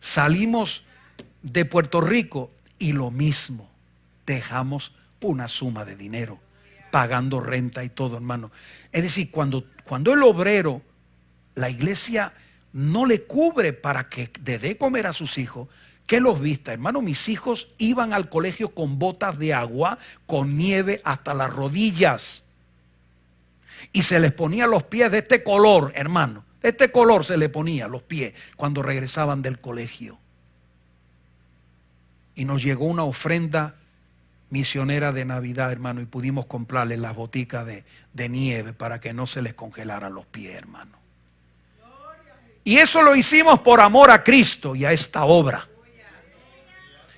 Salimos de Puerto Rico y lo mismo, dejamos una suma de dinero, pagando renta y todo, hermano. Es decir, cuando el obrero, la iglesia no le cubre para que le dé comer a sus hijos, que los vista, hermano. Mis hijos iban al colegio con botas de agua, con nieve hasta las rodillas, y se les ponía los pies de este color, hermano. De este color se les ponía los pies cuando regresaban del colegio. Y nos llegó una ofrenda misionera de Navidad, hermano, y pudimos comprarles las boticas de nieve para que no se les congelaran los pies, hermano. Y eso lo hicimos por amor a Cristo y a esta obra.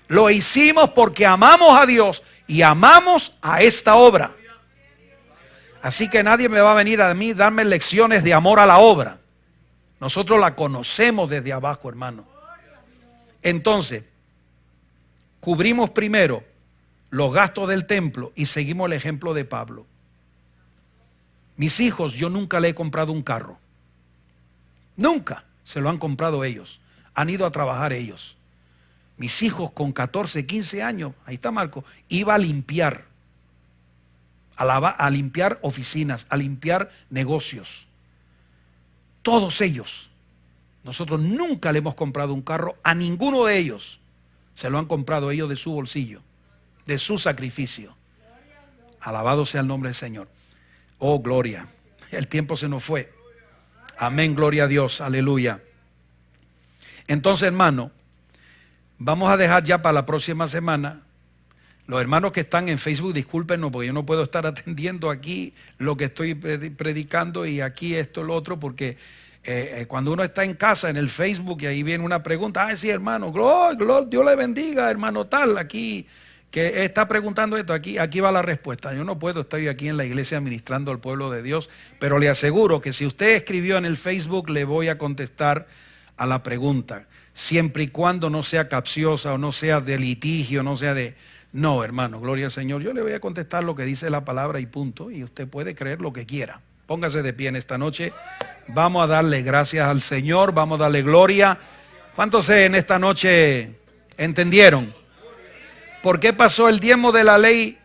Lo hicimos porque amamos a Dios y amamos a esta obra. Así que nadie me va a venir a mí a darme lecciones de amor a la obra. Nosotros la conocemos desde abajo, hermano. Entonces, cubrimos primero los gastos del templo y seguimos el ejemplo de Pablo. Mis hijos, yo nunca le he comprado un carro. Nunca se lo han comprado ellos. Han ido a trabajar ellos. Mis hijos con 14, 15 años, ahí está Marco, iba a limpiar. A limpiar oficinas, a limpiar negocios. Todos ellos. Nosotros nunca le hemos comprado un carro a ninguno de ellos. Se lo han comprado ellos de su bolsillo, de su sacrificio. Alabado sea el nombre del Señor. Oh, gloria. El tiempo se nos fue. Amén, gloria a Dios, aleluya. Entonces, hermano, vamos a dejar ya para la próxima semana. Los hermanos que están en Facebook, discúlpenos, porque yo no puedo estar atendiendo aquí lo que estoy predicando y aquí esto, lo otro, porque cuando uno está en casa, en el Facebook, y ahí viene una pregunta, ay sí, hermano, Dios le bendiga, hermano tal, aquí, que está preguntando esto, aquí va la respuesta. Yo no puedo estar aquí en la iglesia administrando al pueblo de Dios, pero le aseguro que si usted escribió en el Facebook, le voy a contestar a la pregunta, siempre y cuando no sea capciosa o no sea de litigio, no sea de... No, hermano, gloria al Señor. Yo le voy a contestar lo que dice la palabra y punto. Y usted puede creer lo que quiera. Póngase de pie en esta noche. Vamos a darle gracias al Señor. Vamos a darle gloria. ¿Cuántos en esta noche entendieron? ¿Por qué pasó el diezmo de la ley?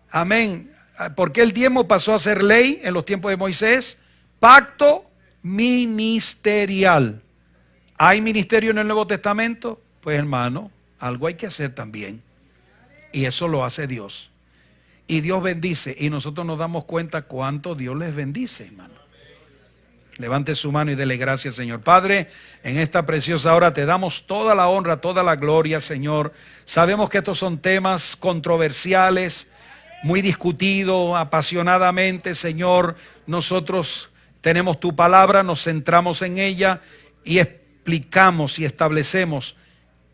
Amén. ¿Por qué el diezmo pasó a ser ley en los tiempos de Moisés? Pacto ministerial. ¿Hay ministerio en el Nuevo Testamento? Pues hermano, algo hay que hacer también. Y eso lo hace Dios. Y Dios bendice. Y nosotros nos damos cuenta cuánto Dios les bendice, hermano. Levante su mano y dele gracias, Señor. Padre, en esta preciosa hora te damos toda la honra, toda la gloria, Señor. Sabemos que estos son temas controversiales, muy discutidos apasionadamente, Señor. Nosotros tenemos tu palabra, nos centramos en ella y explicamos y establecemos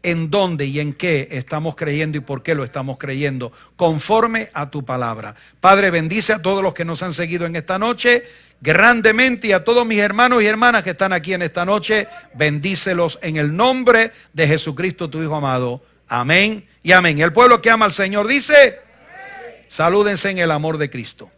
en dónde y en qué estamos creyendo y por qué lo estamos creyendo, conforme a tu palabra. Padre, bendice a todos los que nos han seguido en esta noche, grandemente, y a todos mis hermanos y hermanas que están aquí en esta noche, bendícelos en el nombre de Jesucristo, tu Hijo amado. Amén y amén. El pueblo que ama al Señor dice, salúdense en el amor de Cristo.